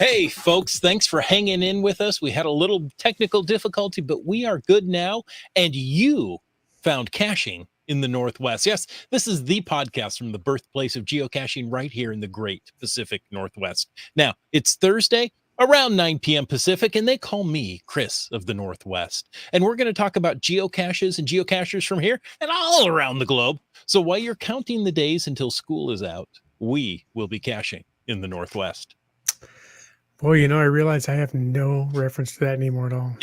Hey, folks, thanks for hanging in with us. We had a little technical difficulty, but we are good now. And you found caching in the Northwest. Yes, this is the podcast from the birthplace of geocaching right here in the great Pacific Northwest. Now, it's Thursday around 9 p.m. Pacific, and they call me Chris of the Northwest. And we're going to talk about geocaches and geocachers from here and all around the globe. So while you're counting the days until school is out, we will be caching in the Northwest. Boy, I realize I have no reference to that anymore at all.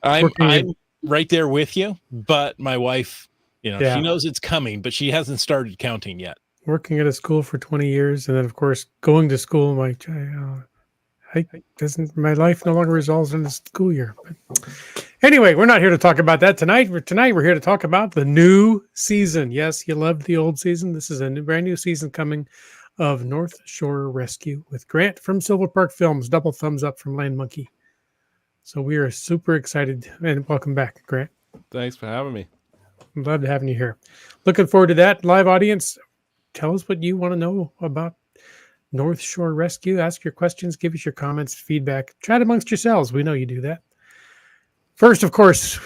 I'm right there with you, but my wife, she knows it's coming, but she hasn't started counting yet. Working at a school for 20 years, and then, of course, going to school, my life no longer resolves in the school year. But anyway, we're not here to talk about that tonight. We're here to talk about the new season. Yes, you loved the old season. This is a brand new season coming of North Shore Rescue with Grant from Silvapark Films. Double thumbs up from Land Monkey. So we are super excited, and welcome back, Grant. Thanks for having me. I'm glad to have you here. Looking forward to that. Live audience, tell us what you want to know about North Shore Rescue. Ask your questions, give us your comments, feedback. Chat amongst yourselves. We know you do that. First, of course,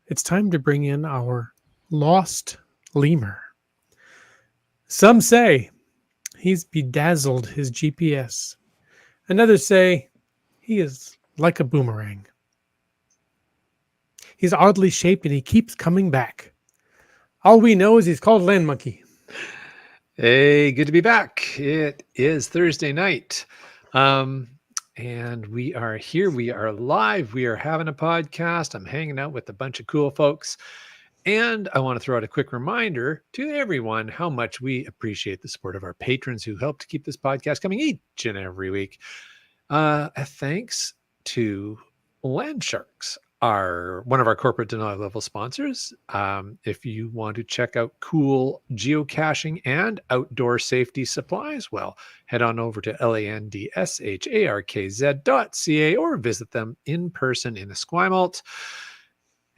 it's time to bring in our lost lemur. Some say he's bedazzled his GPS. And others say he is like a boomerang. He's oddly shaped and he keeps coming back. All we know is he's called Land Monkey. Hey, good to be back. It is Thursday night. And we are here. We are live. We are having a podcast. I'm hanging out with a bunch of cool folks. And I want to throw out a quick reminder to everyone how much we appreciate the support of our patrons who help to keep this podcast coming each and every week. Thanks to Landsharks, one of our corporate denial level sponsors. If you want to check out cool geocaching and outdoor safety supplies, well, head on over to landsharkz.ca or visit them in person in Esquimalt.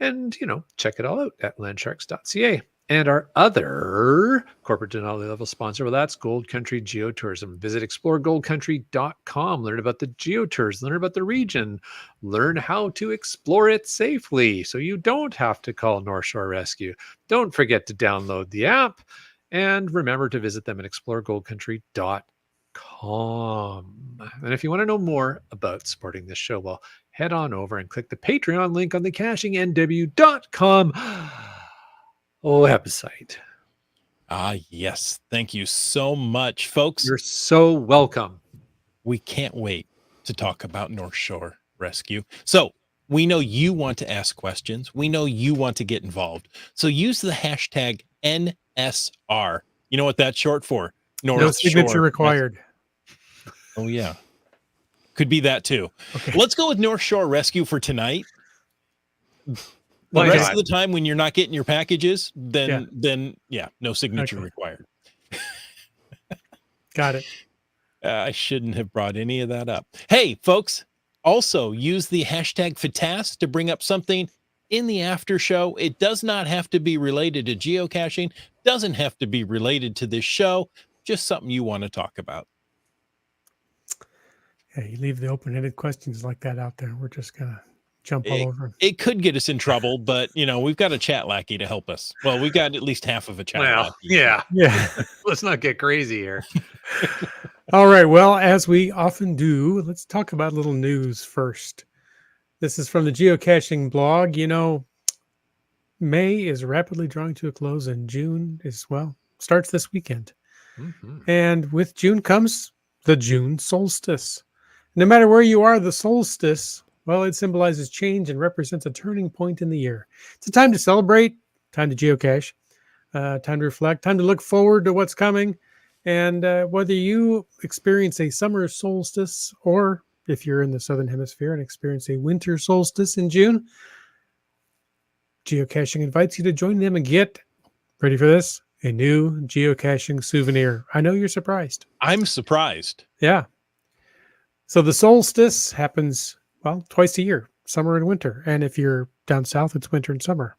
And, check it all out at landsharks.ca. And our other corporate denial level sponsor, well, that's Gold Country Geotourism. Visit exploregoldcountry.com. Learn about the geotours, learn about the region, learn how to explore it safely so you don't have to call North Shore Rescue. Don't forget to download the app and remember to visit them at exploregoldcountry.com. And if you want to know more about supporting this show, well, head on over and click the Patreon link on the cachingnw.com website. Yes. Thank you so much, folks. You're so welcome. We can't wait to talk about North Shore Rescue. So we know you want to ask questions. We know you want to get involved. So use the hashtag NSR. You know what that's short for? No signature required. Oh, yeah. Could be that too. Okay. Let's go with North Shore Rescue for tonight. The rest of the time when you're not getting your packages, then no signature required. Got it. I shouldn't have brought any of that up. Hey, folks, also use the hashtag FATAS to bring up something in the after show. It does not have to be related to geocaching, doesn't have to be related to this show, just something you want to talk about. Yeah, you leave the open-ended questions like that out there. We're just going to jump all over. It could get us in trouble, but, we've got a chat lackey to help us. Well, we've got at least half of a chat lackey. Yeah. Let's not get crazy here. All right. Well, as we often do, let's talk about a little news first. This is from the geocaching blog. May is rapidly drawing to a close, and June starts this weekend. Mm-hmm. And with June comes the June solstice. No matter where you are, the solstice, well, it symbolizes change and represents a turning point in the year. It's a time to celebrate, time to geocache, time to reflect, time to look forward to what's coming. And whether you experience a summer solstice or if you're in the Southern Hemisphere and experience a winter solstice in June, geocaching invites you to join them and get, ready for this, a new geocaching souvenir. I know you're surprised. I'm surprised. Yeah. So the solstice happens, twice a year, summer and winter. And if you're down south, it's winter and summer.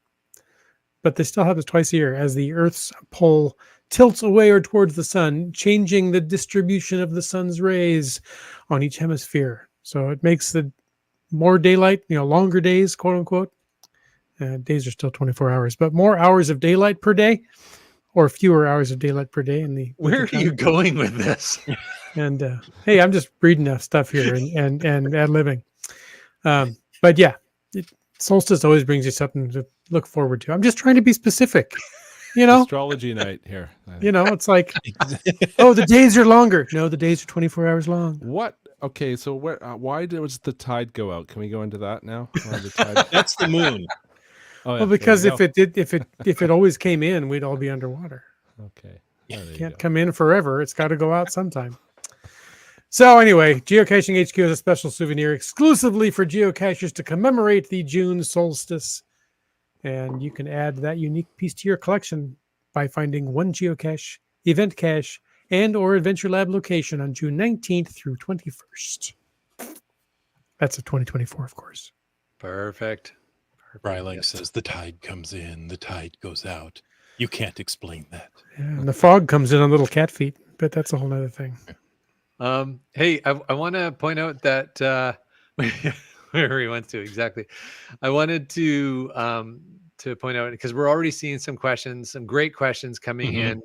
But they still happens twice a year as the Earth's pole tilts away or towards the sun, changing the distribution of the sun's rays on each hemisphere. So it makes the more daylight, longer days, quote unquote. Days are still 24 hours, but more hours of daylight per day, or fewer hours of daylight per day in the Where are you going with this? And hey, I'm just reading stuff here and ad-libbing. But yeah, solstice always brings you something to look forward to. I'm just trying to be specific, Astrology night here. It's like, oh, the days are longer. No, the days are 24 hours long. What? Okay, so why does the tide go out? Can we go into that now? Why the tide... That's the moon. Oh, yeah, Well, because if it always came in, we'd all be underwater. Okay. It can't come in forever. It's got to go out sometime. So anyway, Geocaching HQ is a special souvenir exclusively for geocachers to commemorate the June solstice. And you can add that unique piece to your collection by finding one geocache, event cache, and or Adventure Lab location on June 19th through 21st. That's a 2024, of course. Perfect. Bryling says the tide comes in, the tide goes out. You can't explain that. Yeah, and the fog comes in on little cat feet, but that's a whole other thing. Hey, I want to point out that where he went to exactly. I wanted to point out, because we're already seeing some questions, some great questions coming in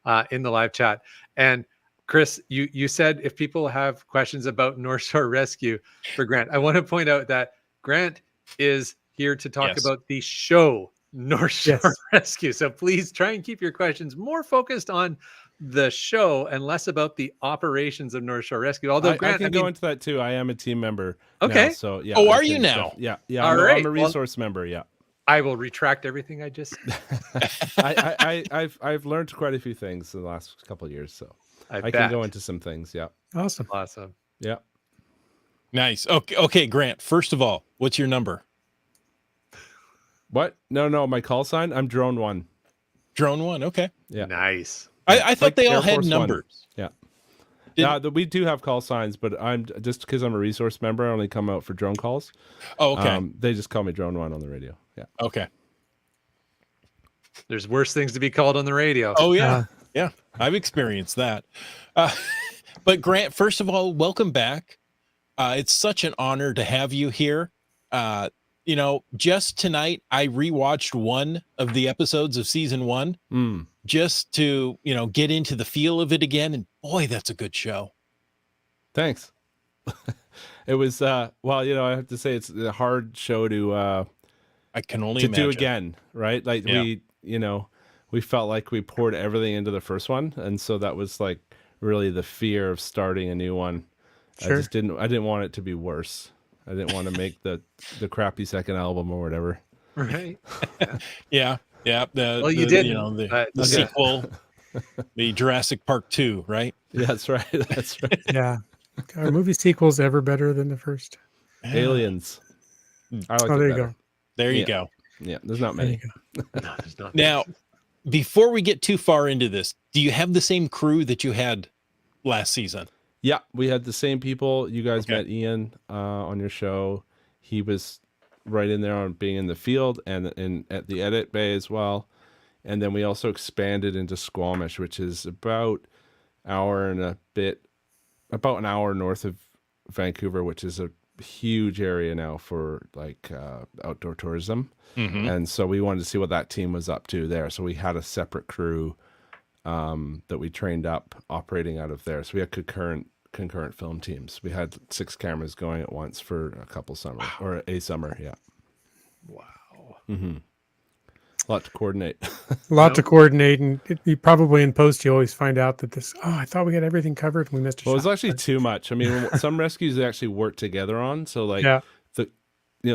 the live chat. And Chris, you said if people have questions about North Shore Rescue for Grant, I want to point out that Grant is here to talk about the show North Shore Rescue. So please try and keep your questions more focused on the show and less about the operations of North Shore Rescue. Although Grant, I can go into that too. I am a team member. Okay. Now, so yeah. Oh, are you now? Yeah. All right. I'm a resource member. Yeah. I will retract everything I just. I've learned quite a few things in the last couple of years, so I can go into some things. Yeah. Awesome. Yeah. Nice. Okay, Grant. First of all, what's your number? What? No. My call sign. I'm Drone 1. Drone 1. Okay. Yeah. Nice. I thought they all Air had Force numbers. 1. Yeah. We do have call signs, but I'm just because I'm a resource member, I only come out for drone calls. Oh, okay. They just call me Drone 1 on the radio. Yeah. Okay. There's worse things to be called on the radio. Oh, yeah. Yeah. I've experienced that. But Grant, first of all, welcome back. It's such an honor to have you here. Just tonight, I rewatched one of the episodes of season 1 just to, get into the feel of it again. And boy, that's a good show. Thanks. It was, I have to say it's a hard show to, I can only imagine. Do again, right? Like we felt like we poured everything into the first one. And so that was like really the fear of starting a new one. Sure. I didn't want it to be worse. I didn't want to make the crappy second album or whatever. Right. Yeah. You did. The sequel, the Jurassic Park 2, right? Yeah, that's right. That's right. Yeah. Are movie sequels ever better than the first? Aliens. I like there it you better. go. There you go. Yeah, there's not many. No, there's not. Now, before we get too far into this, do you have the same crew that you had last season? Yeah, we had the same people. You guys met Ian on your show. He was right in there on being in the field and at the edit bay as well. And then we also expanded into Squamish, which is about an hour north of Vancouver, which is a huge area now for like outdoor tourism. And so we wanted to see what that team was up to there. So we had a separate crew that we trained up operating out of there. So we had concurrent film teams. We had 6 cameras going at once for a couple summers or a summer. Yeah. Wow. A lot to coordinate. A lot to coordinate, and you probably in post you always find out that I thought we had everything covered and we missed a shot. Well, it was actually too much. I mean, some rescues they actually worked together on. So like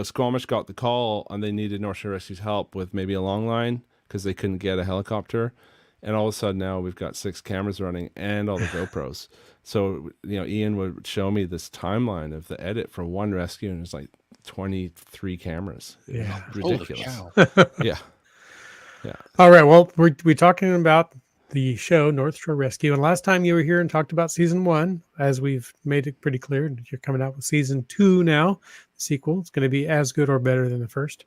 Squamish got the call and they needed North Shore Rescue's help with maybe a long line because they couldn't get a helicopter. And all of a sudden now we've got 6 cameras running and all the GoPros. So, Ian would show me this timeline of the edit for one rescue and it's like 23 cameras. Yeah. Ridiculous. Yeah. All right. Well, we're talking about the show North Shore Rescue. And last time you were here and talked about season 1, as we've made it pretty clear, you're coming out with season 2 now, the sequel. It's going to be as good or better than the first.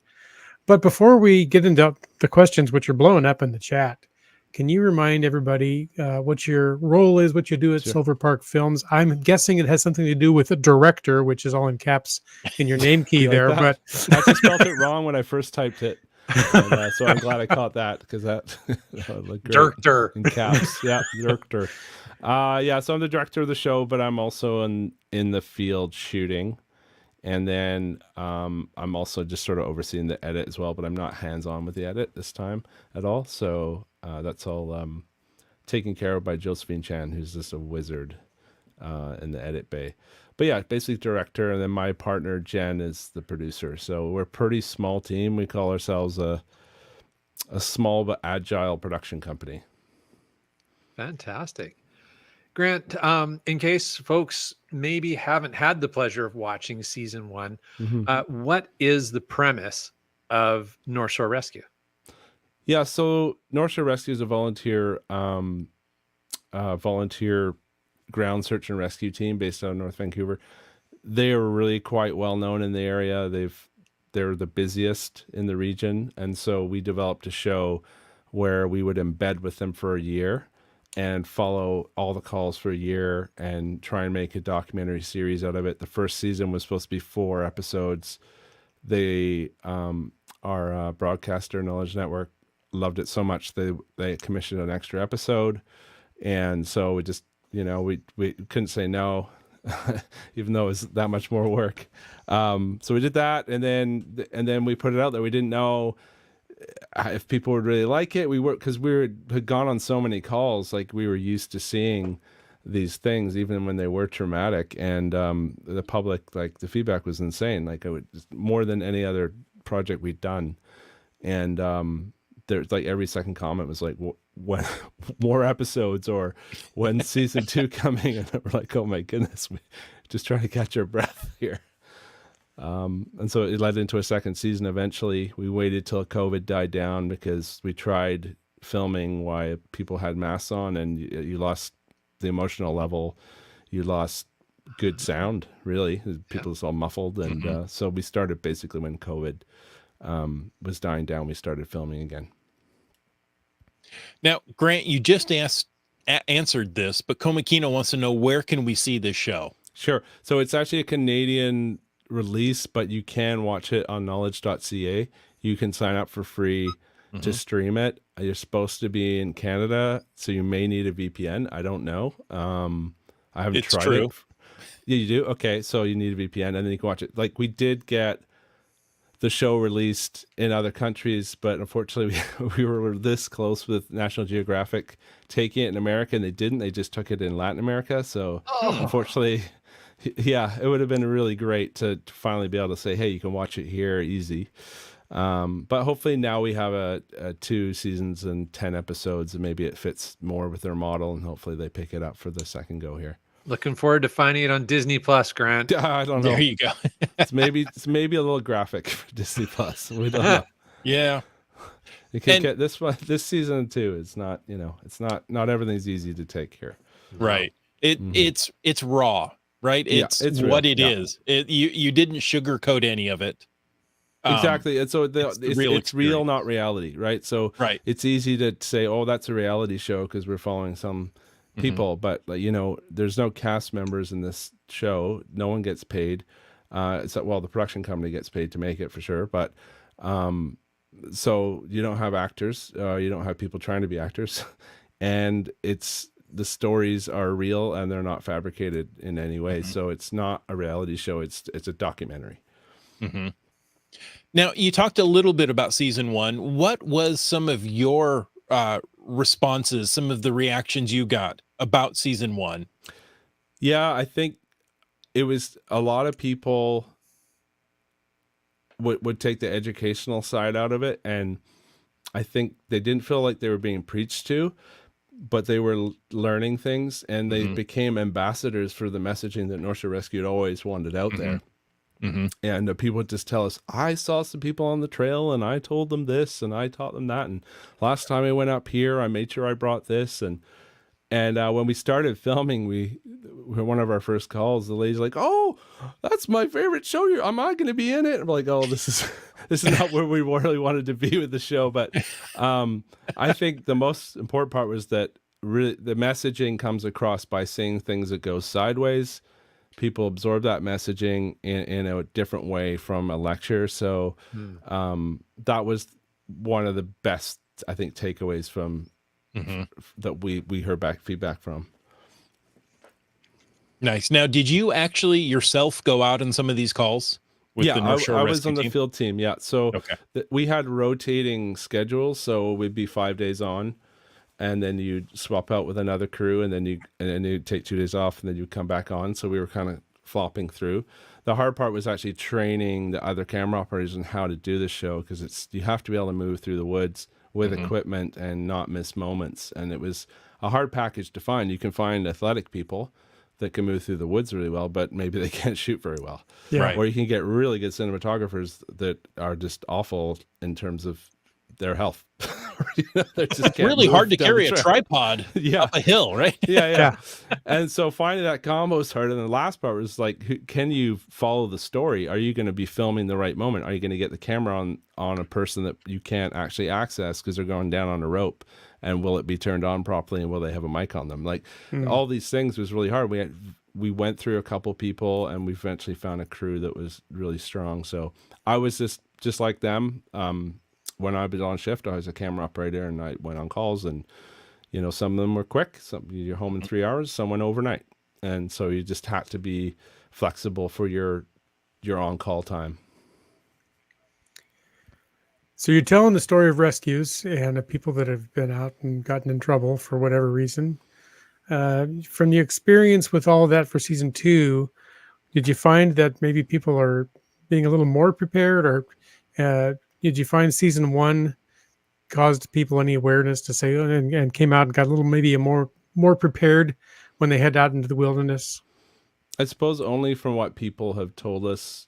But before we get into the questions, which are blowing up in the chat, can you remind everybody what your role is, what you do at Sure. Silvapark Films? I'm guessing it has something to do with a director, which is all in caps in your name key You like there. that? But I actually spelled it wrong when I first typed it. And, so I'm glad I caught that, because that would look great Director. in caps. Yeah, director. Yeah, so I'm the director of the show, but I'm also in the field shooting. And then I'm also just sort of overseeing the edit as well, but I'm not hands-on with the edit this time at all. So that's all taken care of by Josephine Chan, who's just a wizard in the edit bay. But yeah, basically director, and then my partner Jen is the producer. So we're a pretty small team. We call ourselves a small but agile production company. Fantastic. Grant, in case folks maybe haven't had the pleasure of watching season 1, what is the premise of North Shore Rescue? Yeah, so North Shore Rescue is a volunteer ground search and rescue team based out of North Vancouver. They are really quite well known in the area. They're the busiest in the region, and so we developed a show where we would embed with them for a year and follow all the calls for a year and try and make a documentary series out of it. The first season was supposed to be 4 episodes. They our broadcaster, Knowledge Network, loved it so much they commissioned an extra episode, and so we just we couldn't say no, even though it was that much more work. So we did that, and then we put it out there. We didn't know if people would really like it. Because we had gone on so many calls, like we were used to seeing these things even when they were traumatic, and the public, like the feedback was insane. Like more than any other project we'd done, and there's like every second comment was like, when more episodes, or when season 2 coming? And we're like, oh my goodness, we just trying to catch our breath here. And so it led into a second season. Eventually we waited till COVID died down, because we tried filming while people had masks on, and you lost the emotional level. You lost good sound, really. People was all muffled. And so we started basically when COVID was dying down, we started filming again. Now, Grant, you just answered this, but Komakino wants to know, where can we see this show? Sure. So it's actually a Canadian release, but you can watch it on knowledge.ca. You can sign up for free to stream it. You're supposed to be in Canada, so you may need a VPN. I don't know. I haven't tried it. Yeah, you do? Okay, so you need a VPN, and then you can watch it. Like, we did get the show released in other countries, but unfortunately we were this close with National Geographic taking it in America, and they didn't. They just took it in Latin America. So unfortunately, yeah, it would have been really great to finally be able to say, hey, you can watch it here easy. But hopefully now we have a 2 seasons and 10 episodes, and maybe it fits more with their model, and hopefully they pick it up for the second go here. Looking forward to finding it on Disney Plus, Grant. I don't know. There you go. It's maybe a little graphic for Disney Plus. We don't know. Yeah. You can get this one, this season 2. It's not, it's not everything's easy to take here. Right. It's raw, right? It's what it is. You didn't sugarcoat any of it. Exactly. And so it's real, not reality, right? So it's easy to say, oh, that's a reality show because we're following some people, but there's no cast members in this show. No one gets paid. The production company gets paid to make it for sure, but so you don't have actors, you don't have people trying to be actors, and the stories are real and they're not fabricated in any way. So it's not a reality show. It's a documentary. Now, you talked a little bit about season 1. What was some of your responses, some of the reactions you got about season 1? Yeah, I think it was a lot of people would take the educational side out of it, and I think they didn't feel like they were being preached to, but they were learning things, and they became ambassadors for the messaging that NorthShore Rescue had always wanted out there. And people would just tell us, I saw some people on the trail and I told them this and I taught them that, and last time I went up here I made sure I brought this, and And when we started filming, one of our first calls, the lady's like, "Oh, that's my favorite show. Am I going to be in it?" I'm like, "Oh, this is not where we really wanted to be with the show." But I think the most important part was that really the messaging comes across by saying things that go sideways. People absorb that messaging in a different way from a lecture. So that was one of the best, I think, takeaways from that we heard feedback from. Nice. Now, did you actually yourself go out on some of these calls with the North Shore I Rescue was on the team? field team. Yeah. So Okay. we had rotating schedules. So we'd be 5 days on, and then you'd swap out with another crew, and then you'd take 2 days off, and then you'd come back on. So we were kind of flopping through. The hard part was actually training the other camera operators on how to do the show, because you have to be able to move through the woods with equipment and not miss moments. And it was a hard package to find. You can find athletic people that can move through the woods really well, but maybe they can't shoot very well. Yeah. Right. Or you can get really good cinematographers that are just awful in terms of their health. They're just really hard to carry a tripod up a hill, right? Yeah. And so finding that combo is hard. And the last part was like, can you follow the story? Are you going to be filming the right moment? Are you going to get the camera on a person that you can't actually access because they're going down on a rope? And will it be turned on properly? And will they have a mic on them? Like all these things was really hard. We went through a couple people, and we eventually found a crew that was really strong. So I was just like them. When I was on shift, I was a camera operator, and I went on calls, and some of them were quick. Some you're home in 3 hours, some went overnight, and so you just had to be flexible for your on-call time. So you're telling the story of rescues and of people that have been out and gotten in trouble for whatever reason. From the experience with all of that for season 2, did you find that maybe people are being a little more prepared, or did you find season 1 caused people any awareness to say, and came out and got a little, maybe more prepared when they head out into the wilderness? I suppose only from what people have told us,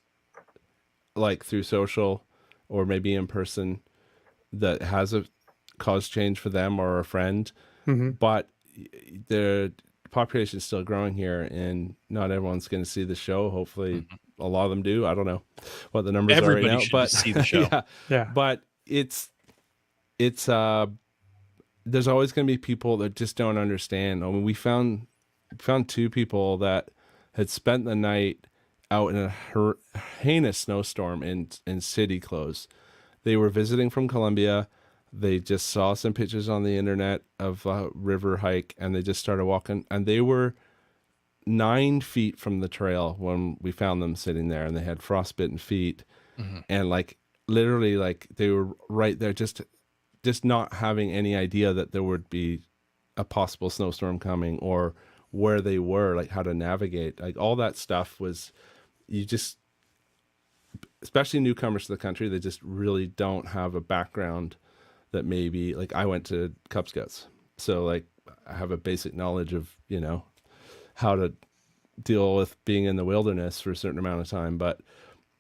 like through social or maybe in person, that has caused change for them or a friend. But the population is still growing here, and not everyone's going to see the show. Hopefully a lot of them do. I don't know what the numbers Everybody are right now, should but see the show. Yeah. But it's there's always going to be people that just don't understand. I mean, we found 2 people that had spent the night out in a heinous snowstorm in city clothes. They were visiting from Colombia. They just saw some pictures on the internet of a river hike, and they just started walking, and they were 9 feet from the trail when we found them sitting there, and they had frostbitten feet. And like literally, like they were right there, just not having any idea that there would be a possible snowstorm coming, or where they were, like how to navigate. Like all that stuff was, especially newcomers to the country, they just really don't have a background that maybe, like I went to Cub Scouts, so like I have a basic knowledge of how to deal with being in the wilderness for a certain amount of time. But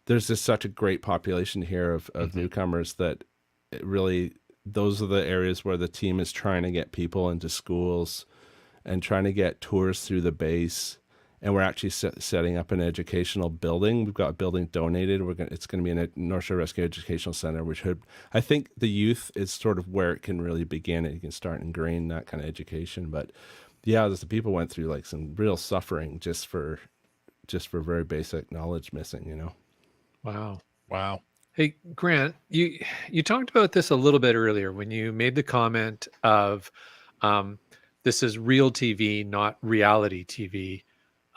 there's just such a great population here of newcomers that it really, those are the areas where the team is trying to get people into schools and trying to get tours through the base. And we're actually setting up an educational building. We've got a building donated. It's going to be in a North Shore Rescue Educational Center, which I think the youth is sort of where it can really begin. And you can start ingraining that kind of education. But yeah, the people went through like some real suffering just for very basic knowledge missing. Wow. Hey, Grant, you talked about this a little bit earlier when you made the comment of this is real TV, not reality TV.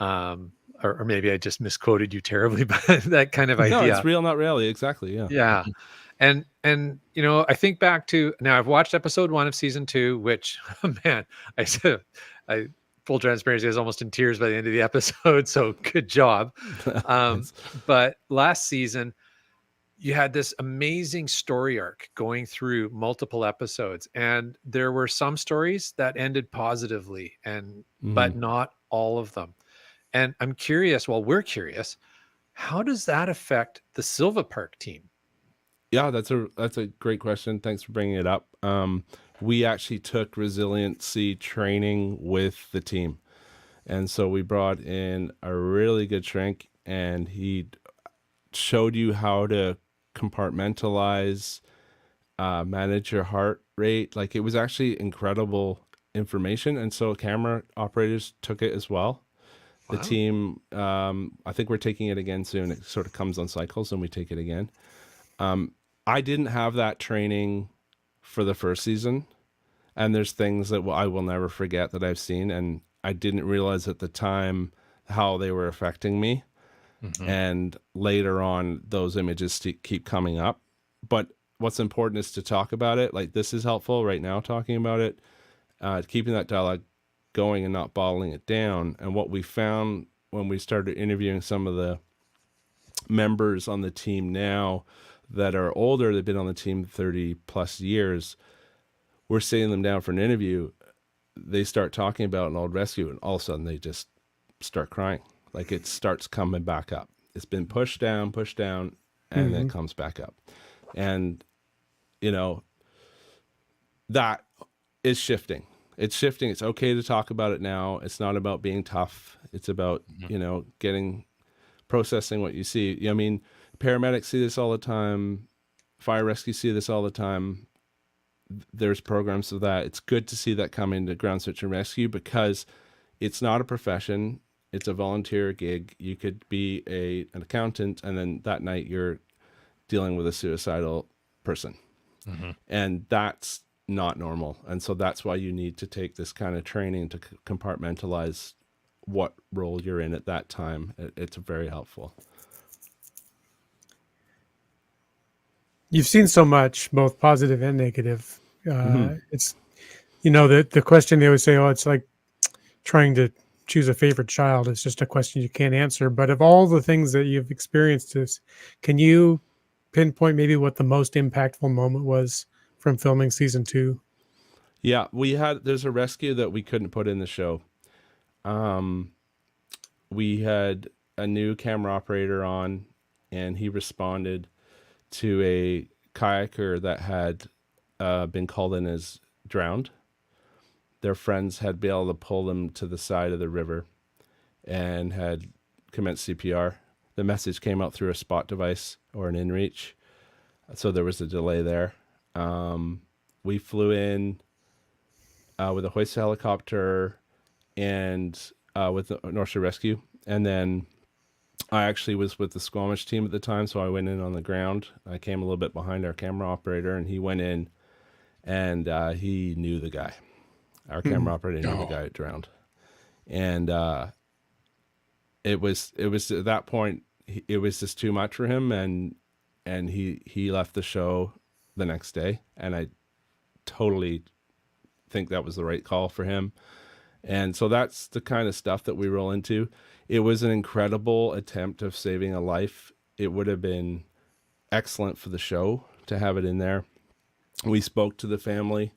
Or maybe I just misquoted you terribly, but that kind of idea. No, it's real, not reality. Exactly. Yeah. Yeah. And I think back to, now I've watched episode 1 of season 2, which, man, I full transparency, I was almost in tears by the end of the episode. So good job. But last season, you had this amazing story arc going through multiple episodes, and there were some stories that ended positively, but not all of them. And I'm curious, we're curious, how does that affect the Silvapark team? Yeah, that's a great question. Thanks for bringing it up. we actually took resiliency training with the team. And so we brought in a really good shrink, and he showed you how to compartmentalize, manage your heart rate. Like, it was actually incredible information. And so camera operators took it as well. The team, I think we're taking it again soon. It sort of comes on cycles and we take it again. I didn't have that training for the first season. And there's things that I will never forget that I've seen. And I didn't realize at the time how they were affecting me. And later on, those images keep coming up. But what's important is to talk about it. Like, this is helpful right now, talking about it, keeping that dialogue going and not bottling it down. And what we found when we started interviewing some of the members on the team now that are older, they've been on the team 30 plus years, we're sitting them down for an interview, they start talking about an old rescue, and all of a sudden they just start crying. Like, it starts coming back up. It's been pushed down, and then it comes back up. And, you know, that is shifting. It's shifting. It's okay to talk about it now. It's not about being tough. It's about, you know, processing what you see. I mean, paramedics see this all the time. Fire rescue see this all the time. There's programs of that. It's good to see that come into ground search and rescue, because it's not a profession. It's a volunteer gig. You could be an accountant, and then that night you're dealing with a suicidal person. And that's not normal. And so that's why you need to take this kind of training to compartmentalize what role you're in at that time. It's very helpful. You've seen so much, both positive and negative. It's, you know, the question they always say, oh, it's like trying to choose a favorite child. It's just a question you can't answer. But of all the things that you've experienced, can you pinpoint maybe what the most impactful moment was from filming season 2? Yeah, there's a rescue that we couldn't put in the show. We had a new camera operator on, and he responded to a kayaker that had been called in as drowned. Their friends had been able to pull them to the side of the river and had commenced CPR. The message came out through a spot device or an inReach, so there was a delay there. We flew in with a hoist helicopter and with the NorthShore Rescue, and then I actually was with the Squamish team at the time, so I went in on the ground. I came a little bit behind our camera operator, and he went in, and he knew the guy. Our camera operator knew the guy that drowned, and it was at that point it was just too much for him, and he left the show the next day, and I totally think that was the right call for him. And so that's the kind of stuff that we roll into. It was an incredible attempt of saving a life. It would have been excellent for the show to have it in there. We spoke to the family.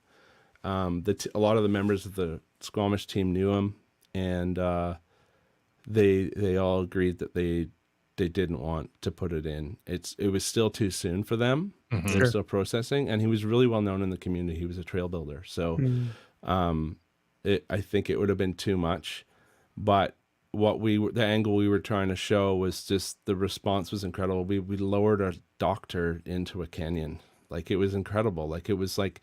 A lot of the members of the Squamish team knew him, and they all agreed that they didn't want to put it in. It was still too soon for them. They're still processing, and he was really well known in the community. He was a trail builder, so I think it would have been too much. But the angle we were trying to show was just the response was incredible. We lowered a doctor into a canyon. Like, it was incredible. Like, it was like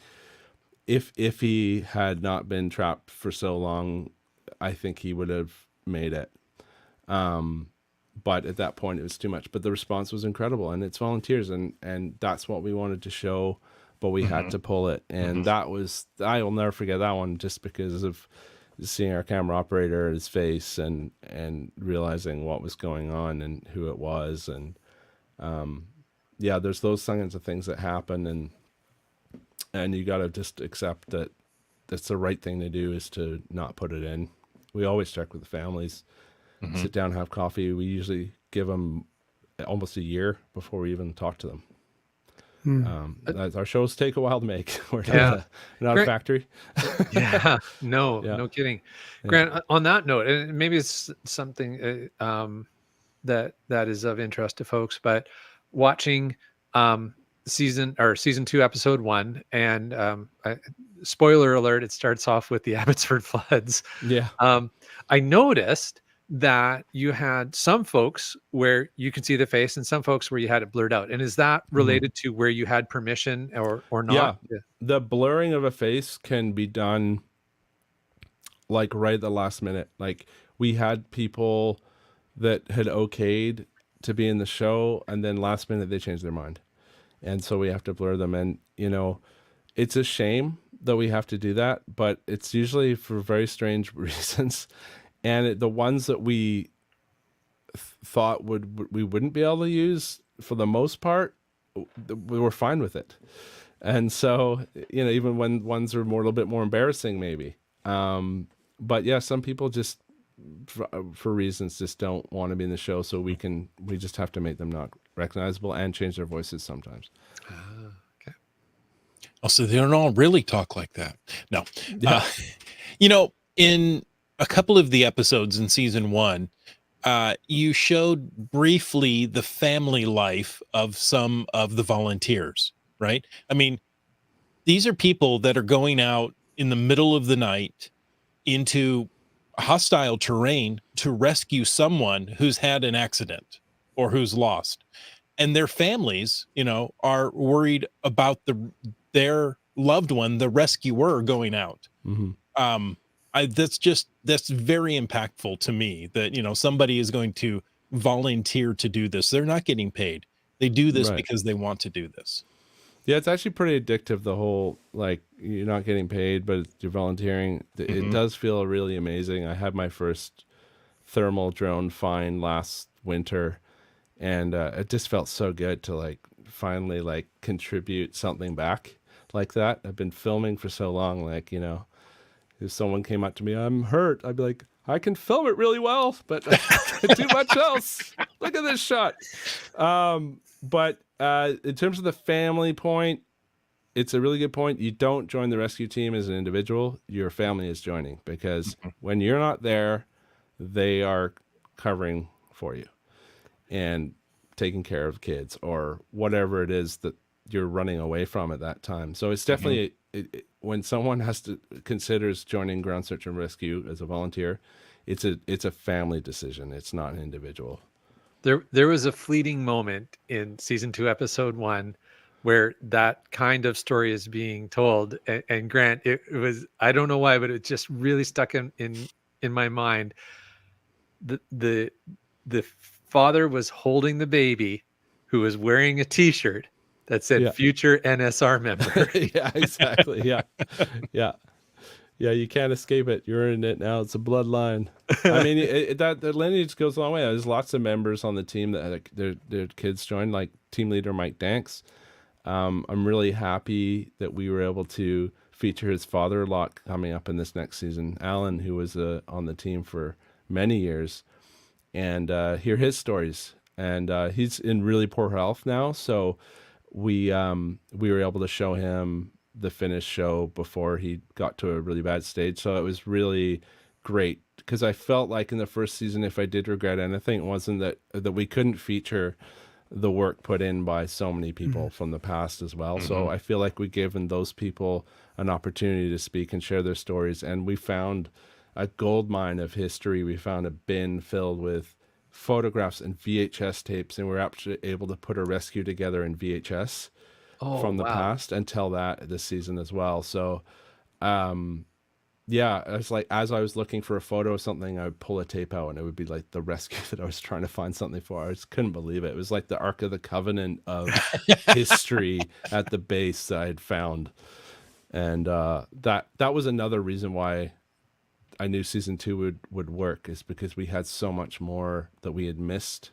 if he had not been trapped for so long, I think he would have made it. But at that point it was too much. But the response was incredible, and it's volunteers, and that's what we wanted to show, but we had to pull it. And that was, I will never forget that one, just because of seeing our camera operator, his face, and realizing what was going on and who it was. And yeah, there's those kinds of things that happen, and you got to just accept that that's the right thing to do, is to not put it in. We always check with the families, sit down, have coffee. We usually give them almost a year before we even talk to them. Our shows take a while to make. We're not a factory. No kidding. Grant, on that note, and maybe it's something that is of interest to folks, but watching season 2, episode 1, and spoiler alert, it starts off with the Abbotsford floods. Yeah. I noticed that you had some folks where you can see the face and some folks where you had it blurred out. And is that related to where you had permission or not? Yeah. The blurring of a face can be done like right at the last minute. Like we had people that had okayed to be in the show, and then last minute they changed their mind. And so we have to blur them. And, you know, it's a shame that we have to do that, but it's usually for very strange reasons. And the ones that we thought we wouldn't be able to use, for the most part, we were fine with it. And so, you know, even when ones are a little bit more embarrassing, maybe. But yeah, some people just, for reasons, just don't want to be in the show. So we just have to make them not recognizable and change their voices sometimes. Okay. Oh, so they don't all really talk like that. No. Yeah. You know, in a couple of the episodes in season 1, you showed briefly the family life of some of the volunteers, right? I mean, these are people that are going out in the middle of the night into hostile terrain to rescue someone who's had an accident or who's lost. And their families, you know, are worried about their loved one, the rescuer, going out. Mm-hmm. That's very impactful to me, that, you know, somebody is going to volunteer to do this. They're not getting paid. They do this because they want to do this. Yeah, it's actually pretty addictive, the whole, like, you're not getting paid, but you're volunteering. It does feel really amazing. I had my first thermal drone find last winter, and it just felt so good to, like, finally, like, contribute something back like that. I've been filming for so long, like, you know, if someone came up to me, I'm hurt, I'd be like, I can film it really well, but I can't do much else. Look at this shot. But in terms of the family point, it's a really good point. You don't join the rescue team as an individual. Your family is joining, because when you're not there, they are covering for you and taking care of kids or whatever it is that you're running away from at that time. So it's definitely when someone considers joining Ground Search and Rescue as a volunteer, it's a family decision. It's not an individual. There was a fleeting moment in season 2, episode 1, where that kind of story is being told. And Grant, it was, I don't know why, but it just really stuck in my mind. The father was holding the baby, who was wearing a T-shirt that said future NSR member. Yeah, exactly. Yeah. You can't escape it. You're in it now. It's a bloodline. I mean, the lineage goes a long way. There's lots of members on the team that had their kids joined, like team leader Mike Danks. I'm really happy that we were able to feature his father a lot coming up in this next season, Alan, who was on the team for many years, and hear his stories. And he's in really poor health now, so we were able to show him the finished show before he got to a really bad stage. So it was really great, because I felt like in the first season, if I did regret anything, it wasn't that we couldn't feature the work put in by so many people from the past as well. So I feel like we've given those people an opportunity to speak and share their stories. And we found a gold mine of history. We found a bin filled with photographs and VHS tapes, and we're actually able to put a rescue together in VHS from the past and tell that this season as well. So it's like, as I was looking for a photo of something, I would pull a tape out and it would be like the rescue that I was trying to find something for. I just couldn't believe it. It was like the Ark of the Covenant of history at the base that I had found. And that was another reason why I knew season 2 would work, is because we had so much more that we had missed.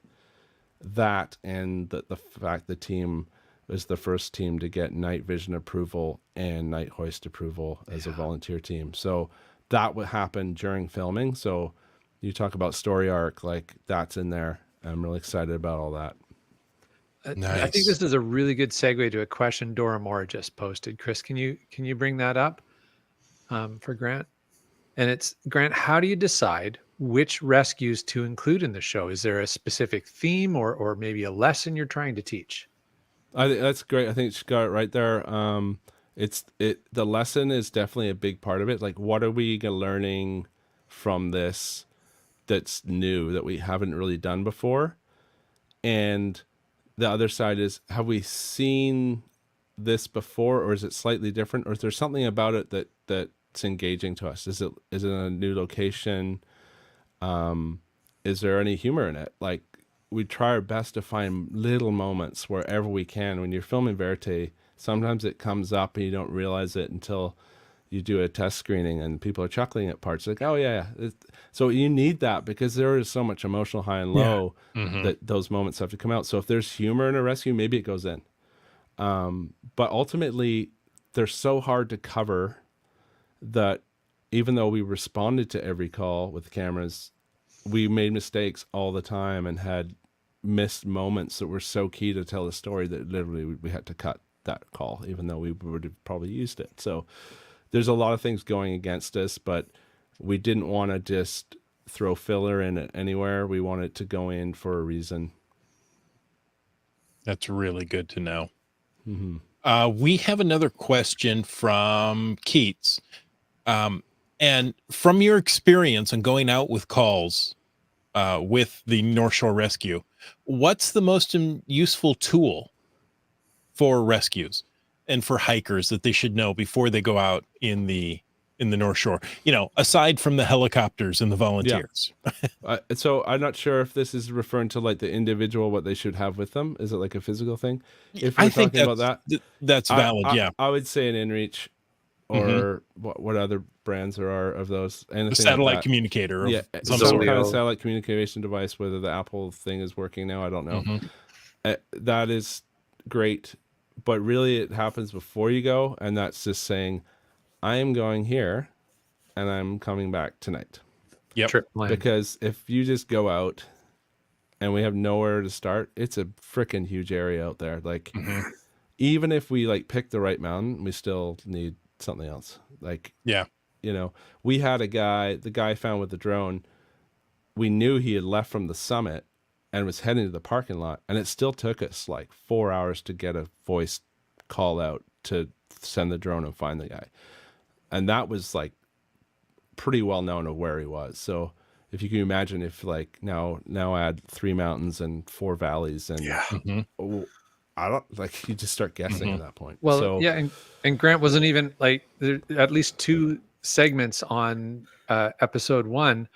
That, and the fact the team was the first team to get night vision approval and night hoist approval as a volunteer team. So that would happen during filming. So you talk about story arc, like that's in there. I'm really excited about all that. Nice. I think this is a really good segue to a question Dora Moore just posted. Chris, can you bring that up for Grant? And it's, Grant, how do you decide which rescues to include in the show? Is there a specific theme or maybe a lesson you're trying to teach? I think that's great. I think she got it right there. The lesson is definitely a big part of it. Like, what are we learning from this that's new that we haven't really done before? And the other side is, have we seen this before, or is it slightly different, or is there something about it that's engaging to us? Is it a new location? Is there any humor in it? Like, we try our best to find little moments wherever we can. When you're filming Verite, sometimes it comes up and you don't realize it until you do a test screening and people are chuckling at parts like, oh yeah. So you need that because there is so much emotional high and low that those moments have to come out. So if there's humor in a rescue, maybe it goes in. But ultimately, they're so hard to cover that even though we responded to every call with cameras, we made mistakes all the time and had missed moments that were so key to tell the story that literally we had to cut that call, even though we would have probably used it. So there's a lot of things going against us, but we didn't want to just throw filler in it anywhere. We wanted to go in for a reason. That's really good to know. We have another question from Keats. And from your experience on going out with calls with the North Shore Rescue, what's the most useful tool for rescues and for hikers that they should know before they go out in the North Shore? You know, aside from the helicopters and the volunteers. So I'm not sure if this is referring to like the individual, what they should have with them. Is it like a physical thing? If we're talking about that, that's valid. I would say an InReach. Or what other brands there are of those? Anything a satellite like communicator. Some kind of satellite communication device, whether the Apple thing is working now, I don't know. That is great, but really it happens before you go, and that's just saying, I am going here, and I'm coming back tonight. Yep. Trip plan. Because if you just go out, and we have nowhere to start, it's a freaking huge area out there. Like, even if we like pick the right mountain, we still need something else. Like, we had the guy found with the drone, we knew he had left from the summit and was heading to the parking lot, and it still took us like 4 hours to get a voice call out to send the drone and find the guy. And that was like pretty well known of where he was. So if you can imagine, if like now add 3 mountains and 4 valleys, and I don't, like, you just start guessing at that point. Well, so, and Grant wasn't even like, there at least 2 segments on episode 1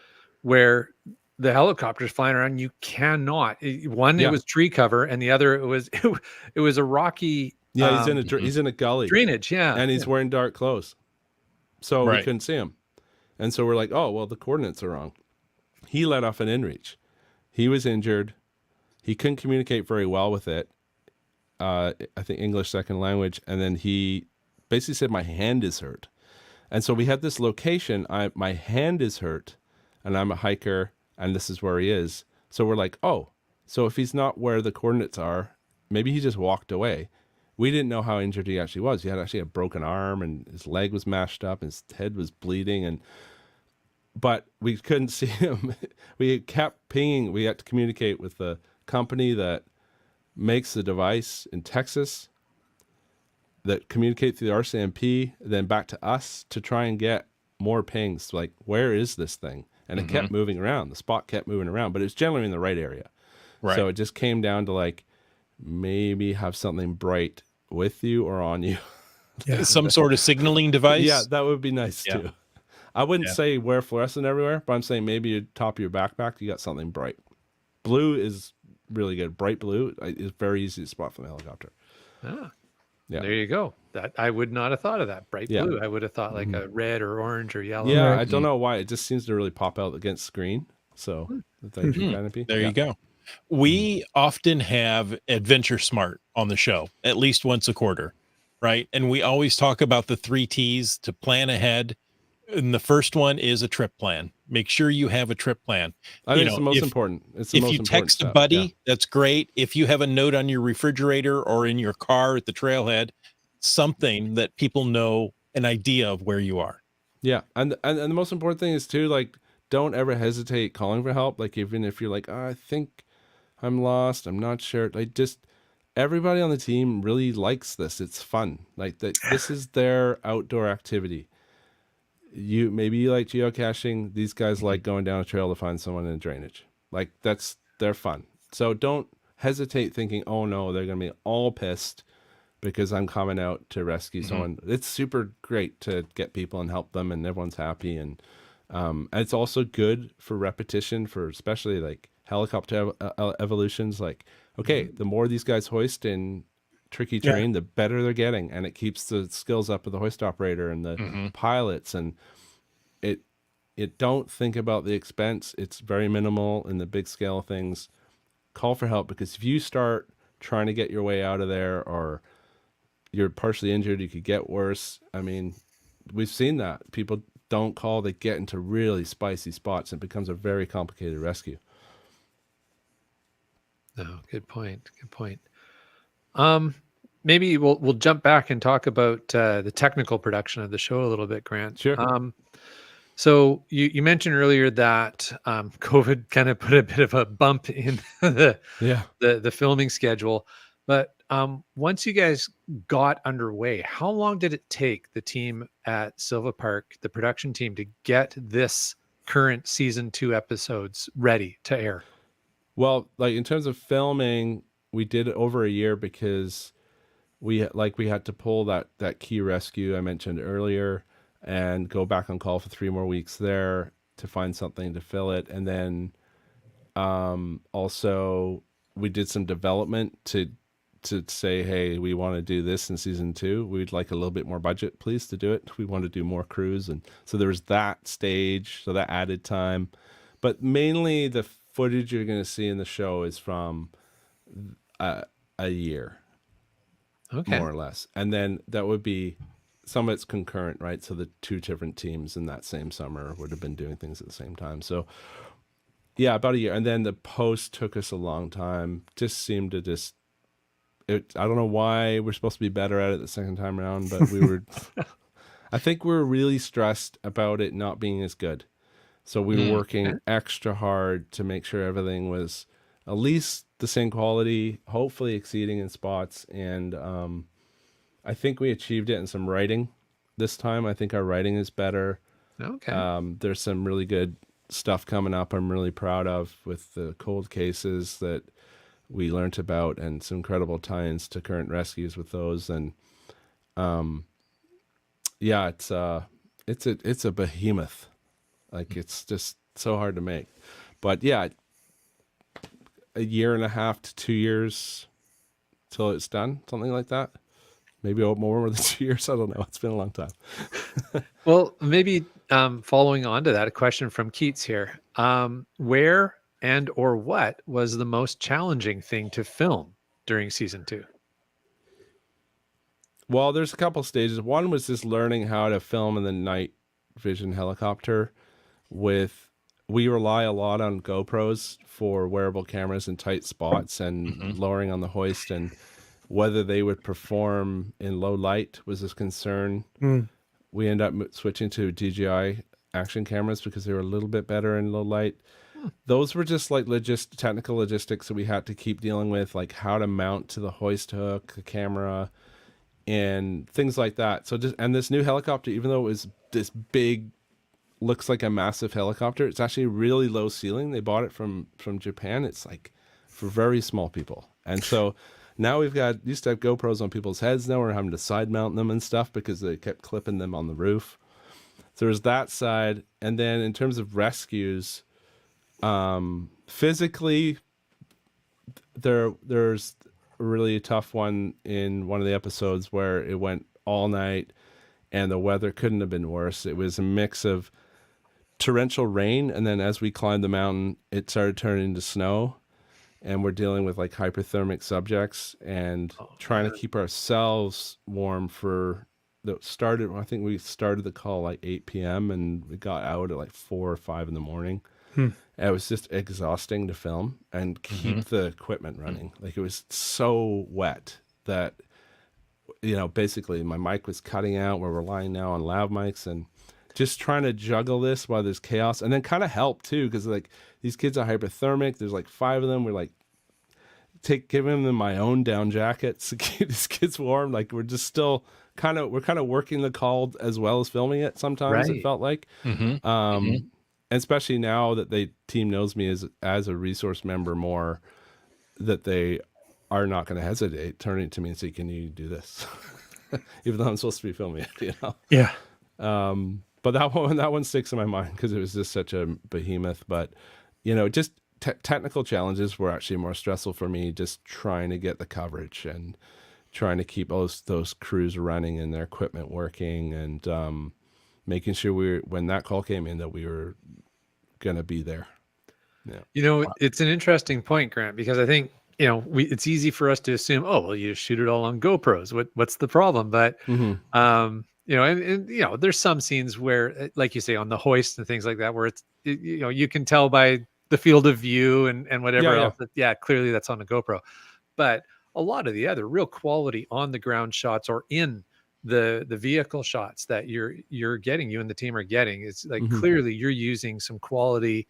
where the helicopter's flying around. You cannot. One, it was tree cover, and the other, it was a rocky. Yeah, he's in a gully drainage. Yeah, and he's wearing dark clothes, so we couldn't see him, and so we're like, oh well, the coordinates are wrong. He let off an InReach. He was injured. He couldn't communicate very well with it. I think English second language, and then he basically said, my hand is hurt. And so we had this location, my hand is hurt, and I'm a hiker, and this is where he is. So we're like, oh, so if he's not where the coordinates are, maybe he just walked away. We didn't know how injured he actually was. He had actually a broken arm, and his leg was mashed up, and his head was bleeding, but we couldn't see him. We kept pinging. We had to communicate with the company that makes the device in Texas, that communicate through the RCMP, then back to us to try and get more pings. Like, where is this thing? And it kept moving around. The spot kept moving around, but it's generally in the right area. Right. So it just came down to like, maybe have something bright with you or on you. Some sort of signaling device. Yeah, that would be nice too. I wouldn't say wear fluorescent everywhere, but I'm saying maybe you top of your backpack, you got something bright. Blue is really good. Bright blue is very easy to spot from the helicopter. There you go. That I would not have thought of that. Bright blue. I would have thought like a red or orange or yellow. Yeah, I don't know why. It just seems to really pop out against screen. So there you go. We often have Adventure Smart on the show at least once a quarter, right? And we always talk about the 3 T's to plan ahead. And the first one is a trip plan. Make sure you have a trip plan. I think it's the most important. It's the if most you important text step. a buddy, that's great. If you have a note on your refrigerator or in your car at the trailhead, something that people know an idea of where you are. Yeah, and the most important thing is too, like, don't ever hesitate calling for help. Like, even if you're like, oh, I think I'm lost, I'm not sure. Like, just everybody on the team really likes this. It's fun. Like this is their outdoor activity. Maybe you like geocaching. These guys like going down a trail to find someone in drainage. Like they're fun. So don't hesitate thinking, oh no, they're going to be all pissed because I'm coming out to rescue someone. It's super great to get people and help them, and everyone's happy. And it's also good for repetition, for especially like helicopter evolutions. Like, okay, the more these guys hoist in tricky terrain, the better they're getting, and it keeps the skills up of the hoist operator and the pilots. And it don't think about the expense. It's very minimal in the big scale of things. Call for help, because if you start trying to get your way out of there, or you're partially injured, you could get worse. I mean, we've seen that. People don't call, they get into really spicy spots, and it becomes a very complicated rescue. No, good point. Good point. Maybe we'll jump back and talk about the technical production of the show a little bit, Grant. Sure. So you mentioned earlier that COVID kind of put a bit of a bump in the filming schedule, but once you guys got underway, how long did it take the team at Silvapark, the production team, to get this current season 2 episodes ready to air? Well, like in terms of filming, we did it over a year, because we had to pull that key rescue I mentioned earlier and go back on call for 3 more weeks there to find something to fill it. And then also we did some development to say, hey, we want to do this in season 2. We'd like a little bit more budget, please, to do it. We want to do more crews. And so there was that stage, so that added time. But mainly the footage you're going to see in the show is from a year, more or less. And then that would be, some of it's concurrent, right? So the 2 different teams in that same summer would have been doing things at the same time. So yeah, about a year. And then the post took us a long time. Just seemed to I don't know why we're supposed to be better at it the second time around, but we were, I think we were really stressed about it not being as good. So we were working extra hard to make sure everything was at least the same quality, hopefully exceeding in spots. And I think we achieved it in some writing this time. I think our writing is better. Okay. There's some really good stuff coming up I'm really proud of, with the cold cases that we learned about, and some incredible tie-ins to current rescues with those. And yeah, it's a behemoth. Like, it's just so hard to make. But yeah, 1.5 years to 2 years till it's done, something like that. Maybe more than 2 years. I don't know. It's been a long time. Well, maybe following on to that, a question from Keats here. Where and or what was the most challenging thing to film during season 2? Well, there's a couple stages. One was just learning how to film in the night vision helicopter. We rely a lot on GoPros for wearable cameras in tight spots, and lowering on the hoist, and whether they would perform in low light was a concern. We end up switching to DJI action cameras because they were a little bit better in low light. Those were just like technical logistics that we had to keep dealing with, like how to mount to the hoist hook, the camera, and things like that. So and this new helicopter, even though it was this big, looks like a massive helicopter, it's actually really low ceiling. They bought it from Japan. It's like for very small people. And so now used to have GoPros on people's heads. Now we're having to side mount them and stuff because they kept clipping them on the roof. So there's that side. And then in terms of rescues, physically, there's a really tough one in one of the episodes where it went all night and the weather couldn't have been worse. It was a mix of torrential rain, and then as we climbed the mountain, it started turning into snow, and we're dealing with like hyperthermic subjects and trying to keep ourselves warm I think we started the call like 8 p.m. and we got out at like 4 or 5 in the morning. It was just exhausting to film and keep the equipment running. Like, it was so wet that, basically my mic was cutting out. We're relying now on lav mics, and just trying to juggle this while there's chaos, and then kind of help too, because like these kids are hyperthermic. There's like 5 of them. We're like giving them my own down jackets to keep these kids warm. Like we're just still kind of working the call as well as filming it. Sometimes it felt like, especially now that team knows me as a resource member more, that they are not going to hesitate turning to me and say, "Can you do this?" Even though I'm supposed to be filming it, you know. Yeah. But that one sticks in my mind because it was just such a behemoth. But just technical challenges were actually more stressful for me. Just trying to get the coverage and trying to keep those crews running and their equipment working, and making sure when that call came in that we were going to be there. Yeah. It's an interesting point, Grant, because I think it's easy for us to assume, oh, well, you shoot it all on GoPros. What's the problem? But there's some scenes where, like you say, on the hoist and things like that, where you can tell by the field of view and whatever else that, clearly that's on the GoPro. But a lot of the other real quality on the ground shots or in the vehicle shots that you're getting, you and the team are getting, it's like clearly you're using some quality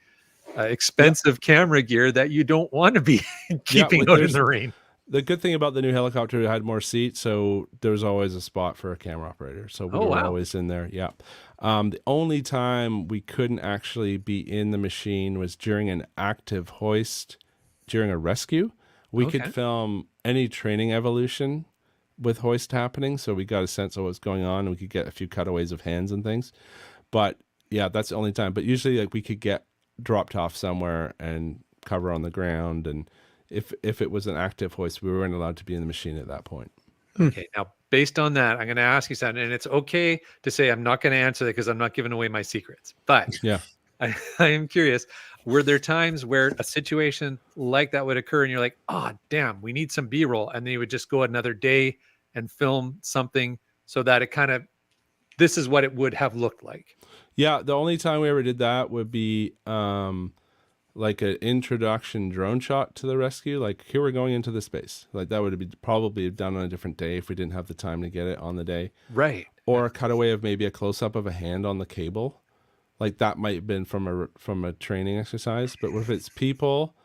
expensive camera gear that you don't want to be keeping out in the rain. The good thing about the new helicopter, it had more seats, so there's always a spot for a camera operator. So we were always in there. Yeah. The only time we couldn't actually be in the machine was during an active hoist, during a rescue. We could film any training evolution with hoist happening, so we got a sense of what's going on, and we could get a few cutaways of hands and things. But yeah, that's the only time. But usually, like, we could get dropped off somewhere and cover on the ground, and if it was an active hoist, we weren't allowed to be in the machine at that point. Okay, now based on that, I'm going to ask you something, and it's okay to say I'm not going to answer that because I'm not giving away my secrets. But yeah, I am curious, were there times where a situation like that would occur and you're like, oh, damn, we need some B-roll, and then you would just go another day and film something so that it kind of, this is what it would have looked like? Yeah, the only time we ever did that would be like an introduction drone shot to the rescue. Like, here we're going into the space. Like, that would be probably done on a different day if we didn't have the time to get it on the day. Right. Or a cutaway of maybe a close-up of a hand on the cable. Like, that might have been from a training exercise. But if it's people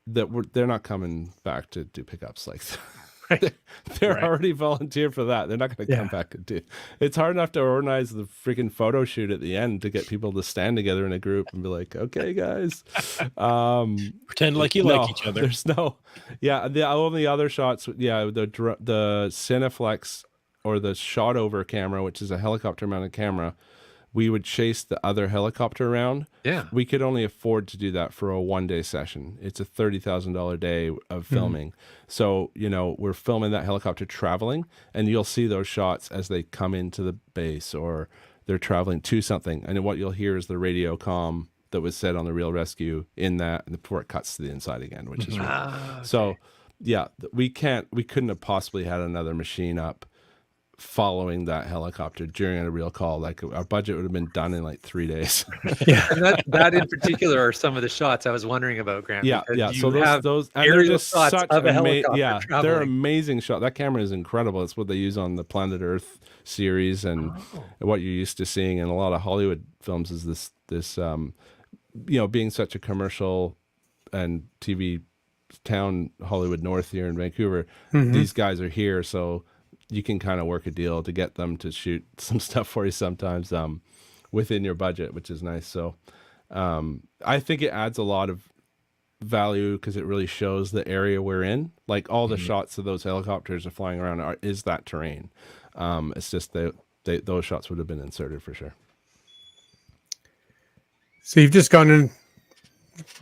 they're not coming back to do pickups like that. Right. They're already volunteered for that. They're not going to come back and do. It's hard enough to organize the freaking photo shoot at the end to get people to stand together in a group and be like, "Okay, guys, pretend like you like each other." There's no, the only other shots, the Cineflex or the shot over camera, which is a helicopter mounted camera. We would chase the other helicopter around. Yeah. We could only afford to do that for a 1-day session. It's a $30,000 day of filming. So, we're filming that helicopter traveling, and you'll see those shots as they come into the base or they're traveling to something. And what you'll hear is the radio comm that was said on the real rescue in that, and before it cuts to the inside again, which is really, so yeah, we couldn't have possibly had another machine up following that helicopter during a real call. Like, our budget would have been done in like 3 days. And that in particular are some of the shots I was wondering about, Grant. So those aerial shots of a helicopter traveling. They're amazing shots. That camera is incredible. It's what they use on the Planet Earth series and what you're used to seeing in a lot of Hollywood films is this being such a commercial and TV town, Hollywood North here in Vancouver. These guys are here, so you can kind of work a deal to get them to shoot some stuff for you sometimes within your budget, which is nice. So I think it adds a lot of value because it really shows the area we're in. Like, all the shots of those helicopters are flying around is that terrain. It's just those shots would have been inserted for sure. So you've just gone in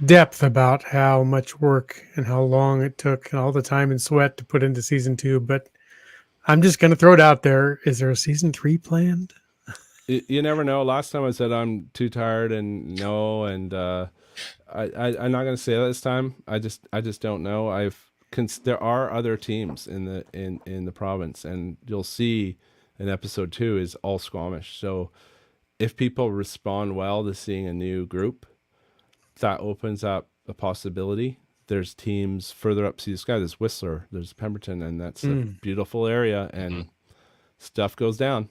depth about how much work and how long it took and all the time and sweat to put into season 2, but I'm just going to throw it out there. Is there a season 3 planned? You never know. Last time I said I'm too tired and no, and I'm not going to say that this time. I just don't know. There are other teams in the province, and you'll see in episode 2 is all Squamish. So if people respond well to seeing a new group, that opens up a possibility. There's teams further up Sea to Sky. There's Whistler, there's Pemberton, and that's a beautiful area, and stuff goes down.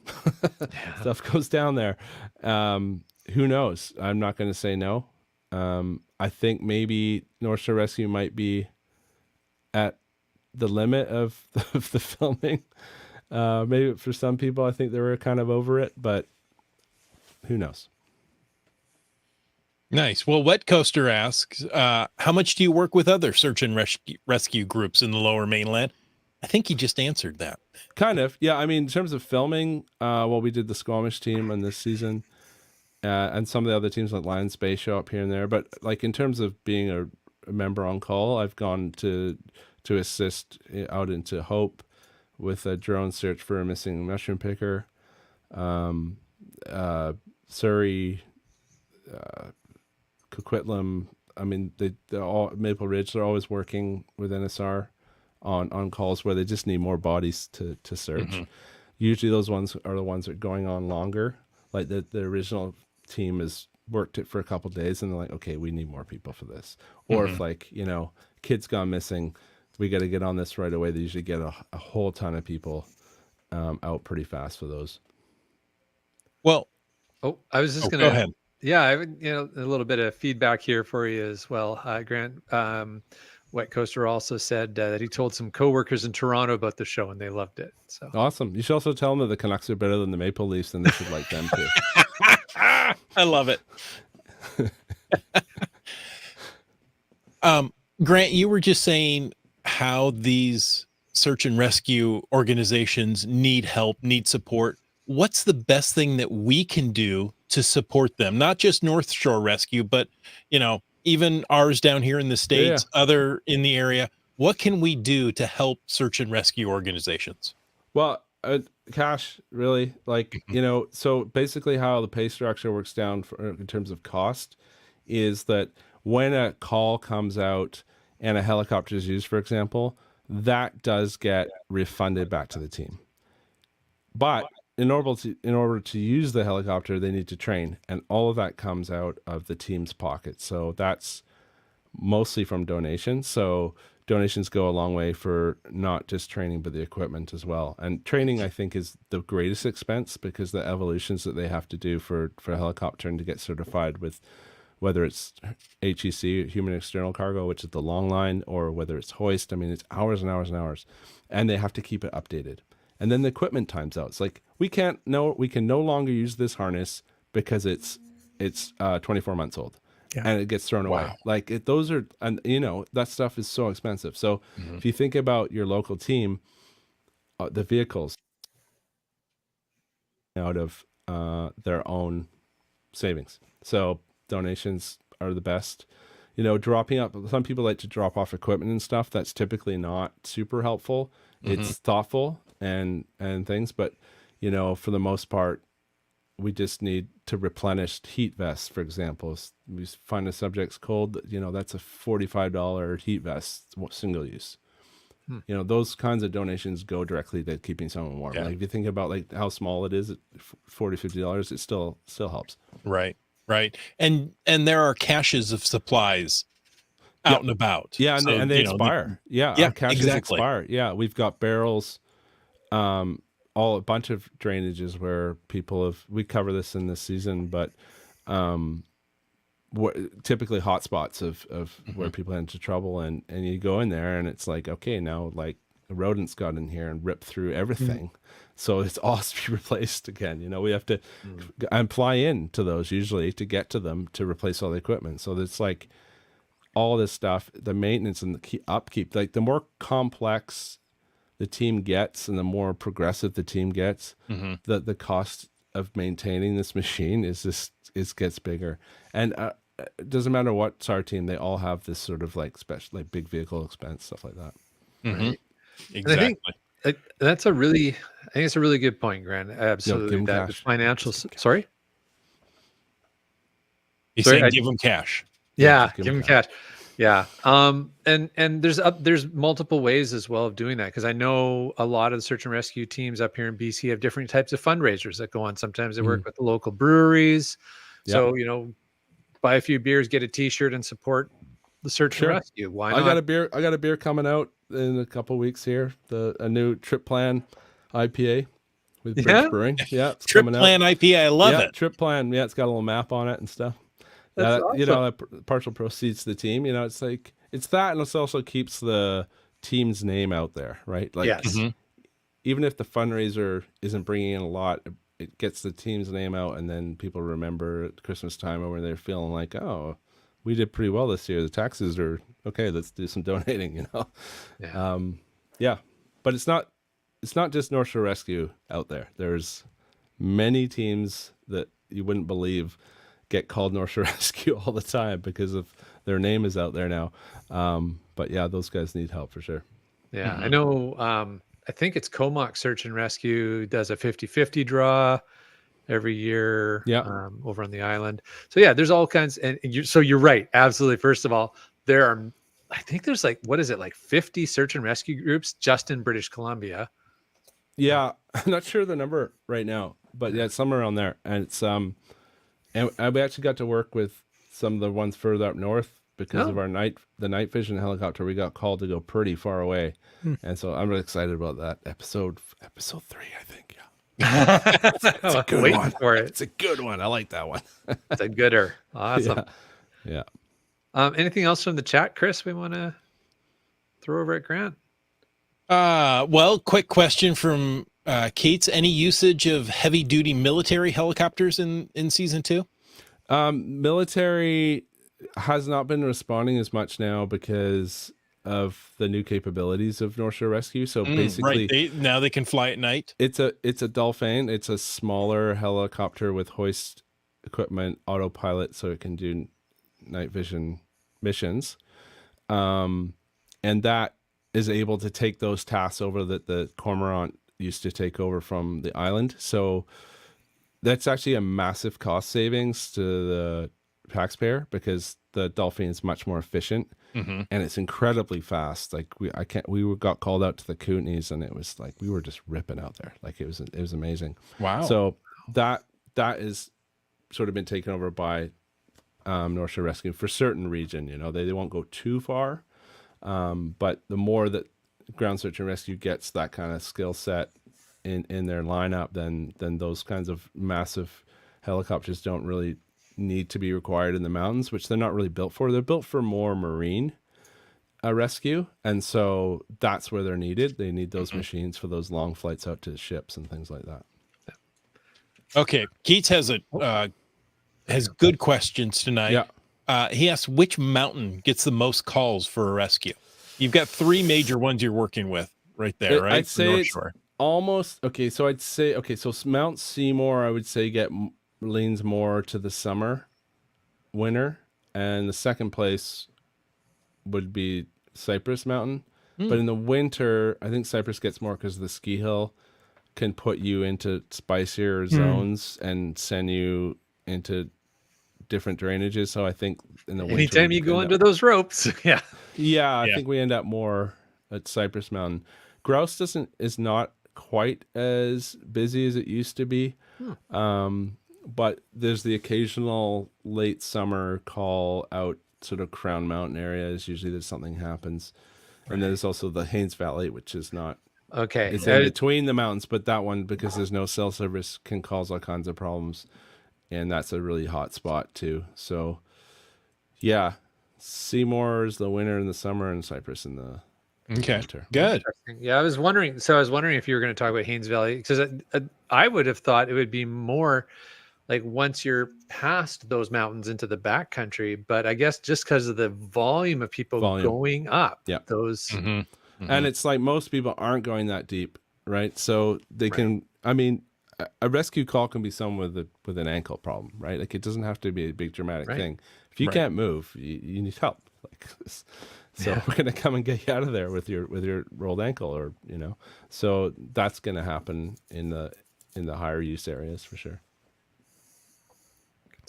Stuff goes down there. Who knows? I'm not going to say no. I think maybe NorthShore Rescue might be at the limit of the filming. Maybe for some people, I think they were kind of over it, but who knows? Nice. Well, Wet Coaster asks, how much do you work with other search and rescue groups in the Lower Mainland? I think he just answered that. Kind of, yeah. I mean, in terms of filming, well, we did the Squamish team on this season, and some of the other teams like Lion Space show up here and there. But like in terms of being a member on call, I've gone to assist out into Hope with a drone search for a missing mushroom picker. Surrey, Coquitlam. I mean, they're all Maple Ridge. They're always working with NSR on calls where they just need more bodies to search. Usually those ones are the ones that are going on longer. Like the original team has worked it for a couple of days and they're like, okay, we need more people for this. Or if like, kids gone missing, we got to get on this right away. They usually get a whole ton of people out pretty fast for those. Well, I was just go gonna. ahead. Yeah, I would, a little bit of feedback here for you as well, Grant. Wet Coaster also said that he told some coworkers in Toronto about the show and they loved it. So awesome! You should also tell them that the Canucks are better than the Maple Leafs, and they should like them too. I love it. Grant, you were just saying how these search and rescue organizations need help, need support. What's the best thing that we can do to support them? Not just NorthShore Rescue, but, even ours down here in the States, other in the area. What can we do to help search and rescue organizations? Well, cash, really, like, so basically how the pay structure works down in terms of cost is that when a call comes out and a helicopter is used, for example, that does get refunded back to the team. But in order to use the helicopter, they need to train, and all of that comes out of the team's pocket. So that's mostly from donations. So donations go a long way for not just training, but the equipment as well. And training, I think, is the greatest expense because the evolutions that they have to do for a helicopter and to get certified with, whether it's HEC, human external cargo, which is the long line, or whether it's hoist. I mean, it's hours and hours and hours, and they have to keep it updated. And then the equipment times out. It's like we can no longer use this harness because it's 24 months old, and it gets thrown away. Like those are, and that stuff is so expensive. So if you think about your local team, the vehicles out of their own savings. So donations are the best. Dropping up. Some people like to drop off equipment and stuff. That's typically not super helpful. It's thoughtful and things, but for the most part, we just need to replenish heat vests, for example. We find a subject's cold, that's a $45 heat vest, single use. Those kinds of donations go directly to keeping someone warm. Like if you think about like how small it is, at $40-50, it still helps. Right. And there are caches of supplies out and about. Yeah, and they expire. Our caches expire. Yeah, we've got barrels, a bunch of drainages where we cover this in this season, but typically hotspots of where people get into trouble, and you go in there and it's like, okay, now like a rodent's got in here and ripped through everything. So it's all to be replaced again. We have to and fly in to those usually to get to them to replace all the equipment. So it's like all this stuff, the maintenance and the upkeep, like the more complex the team gets and the more progressive the team gets, the cost of maintaining this machine gets bigger. And it doesn't matter what's our team, they all have this sort of like special, like big vehicle expense, stuff like that. Right? Exactly. I think it's a really good point, Grant. Absolutely. That financial, sorry? He's saying give them cash. Yeah, give them cash. Yeah. And there's multiple ways as well of doing that, because I know a lot of the search and rescue teams up here in BC have different types of fundraisers that go on. Sometimes they work with the local breweries. So, buy a few beers, get a t-shirt, and support the search and rescue. Why not? I got a beer coming out in a couple of weeks here. A new Trip Plan IPA with Bridge Brewing. Yeah, it's Trip coming Plan out. IPA. I love it. Trip Plan. Yeah, it's got a little map on it and stuff. That's awesome. Partial proceeds to the team. It's like it's that, and it also keeps the team's name out there, right? Like, yes. even if the fundraiser isn't bringing in a lot, it gets the team's name out, and then people remember at Christmas time or when they're feeling like, oh, we did pretty well this year. The taxes are okay. Let's do some donating, you know? Yeah. Yeah. But it's not just North Shore Rescue out there. There's many teams that you wouldn't believe get called North Shore Rescue all the time because of their name is out there now. But yeah, those guys need help for sure. Yeah. I know, I think it's Comox Search and Rescue does a 50-50 draw every year over on the island. So yeah, there's all kinds. And you're right. Absolutely. First of all, I think there's like, what is it? Like 50 search and rescue groups just in British Columbia. Yeah. I'm not sure the number right now, but yeah, it's somewhere around there. And it's, and we actually got to work with some of the ones further up north because of the night vision helicopter. We got called to go pretty far away. And so I'm really excited about that episode 3, I think. Yeah. It's a good one. For it. It's a good one. I like that one. It's a gooder. Awesome. Yeah. Anything else from the chat, Chris, we want to throw over at Grant? Well, quick question from Keats. Any usage of heavy duty military helicopters in season 2? Military has not been responding as much now because of the new capabilities of North Shore Rescue. So basically, now they can fly at night. It's a Dolphin. It's a smaller helicopter with hoist equipment, autopilot, so it can do night vision missions. And that is able to take those tasks over that the Cormorant used to take over from the island. So that's actually a massive cost savings to the taxpayer because the Dolphin is much more efficient and it's incredibly fast. Like we got called out to the Kootenays and it was like we were just ripping out there. Like it was amazing. Wow. So that is sort of been taken over by North Shore Rescue for certain region. You know, they won't go too far, but the more that ground search and rescue gets that kind of skill set in their lineup, then those kinds of massive helicopters don't really need to be required in the mountains, which they're not really built for. They're built for more marine rescue, and so that's where they're needed. They need those machines for those long flights out to ships and things like that. Okay, Keats has good questions tonight. Yeah. He asks, which mountain gets the most calls for a rescue? You've got 3 major ones you're working with right there, right? I'd say it's almost okay. So I'd say so Mount Seymour, I would say leans more to the winter, and the second place would be Cypress Mountain. But in the winter, I think Cypress gets more because the ski hill can put you into spicier zones and send you into different drainages. So I think in the winter, anytime you go under those ropes, I think we end up more at Cypress Mountain. Grouse is not quite as busy as it used to be. But there's the occasional late summer call out sort of Crown Mountain areas. Usually there's something happens. Right. And there's also the Haines Valley, which is not okay. It's in between the mountains, but that one, because there's no cell service, can cause all kinds of problems. And that's a really hot spot too. So yeah, Seymour is the winter in the summer and Cypress in the winter. Good. Yeah, I was wondering if you were going to talk about Haines Valley, because I would have thought it would be more like once you're past those mountains into the backcountry, but I guess just because of the volume of people going up, those, and it's like most people aren't going that deep, right? So they can. I mean, a rescue call can be someone with an ankle problem, right? Like it doesn't have to be a big dramatic thing. If you can't move, you need help. Like this. So we're gonna come and get you out of there with your rolled ankle, or So that's gonna happen in the higher use areas for sure.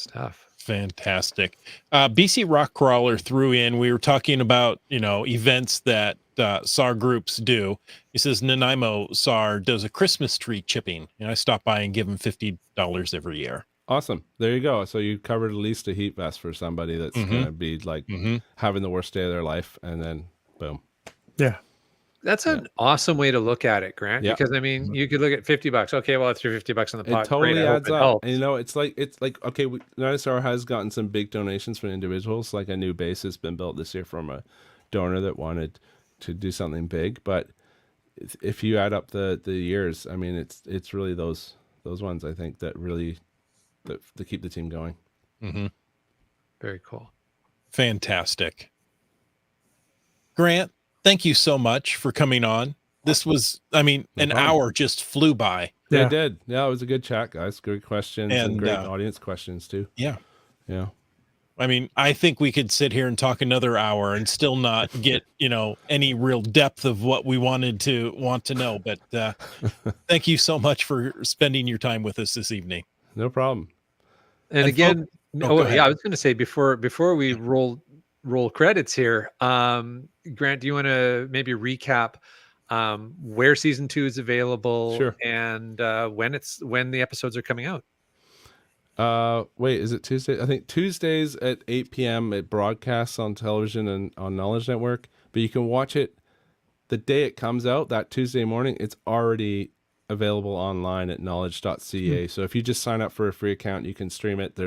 Stuff. Fantastic. BC Rock Crawler threw in, we were talking about, events that SAR groups do. He says Nanaimo SAR does a Christmas tree chipping, and I stop by and give them $50 every year. Awesome. There you go. So you covered at least a heat vest for somebody that's going to be like having the worst day of their life, and then boom. Yeah. That's an awesome way to look at it, Grant. Yeah. Because I mean, you could look at $50. Okay, well, I threw $50 in the pot. It totally adds up. And, it's like okay. NorthShore has gotten some big donations from individuals. Like a new base has been built this year from a donor that wanted do something big. But if you add up the years, I mean, it's really those ones, I think, that really that keep the team going. Mm-hmm. Very cool. Fantastic. Grant, thank you so much for coming on. This was, I mean, an hour just flew by. Yeah, it did. Yeah, it was a good chat, guys. Good questions and great audience questions too. Yeah. Yeah. I mean, I think we could sit here and talk another hour and still not get, any real depth of what we want to know. But thank you so much for spending your time with us this evening. No problem. And again, I was going to say before we roll credits here, Grant, do you want to maybe recap where season 2 is available? Sure. And when the episodes are coming out? Wait, is it Tuesday? I think Tuesdays at 8 p.m. it broadcasts on television and on Knowledge Network, but you can watch it the day it comes out, that Tuesday morning. It's already available online at knowledge.ca. So if you just sign up for a free account, you can stream it.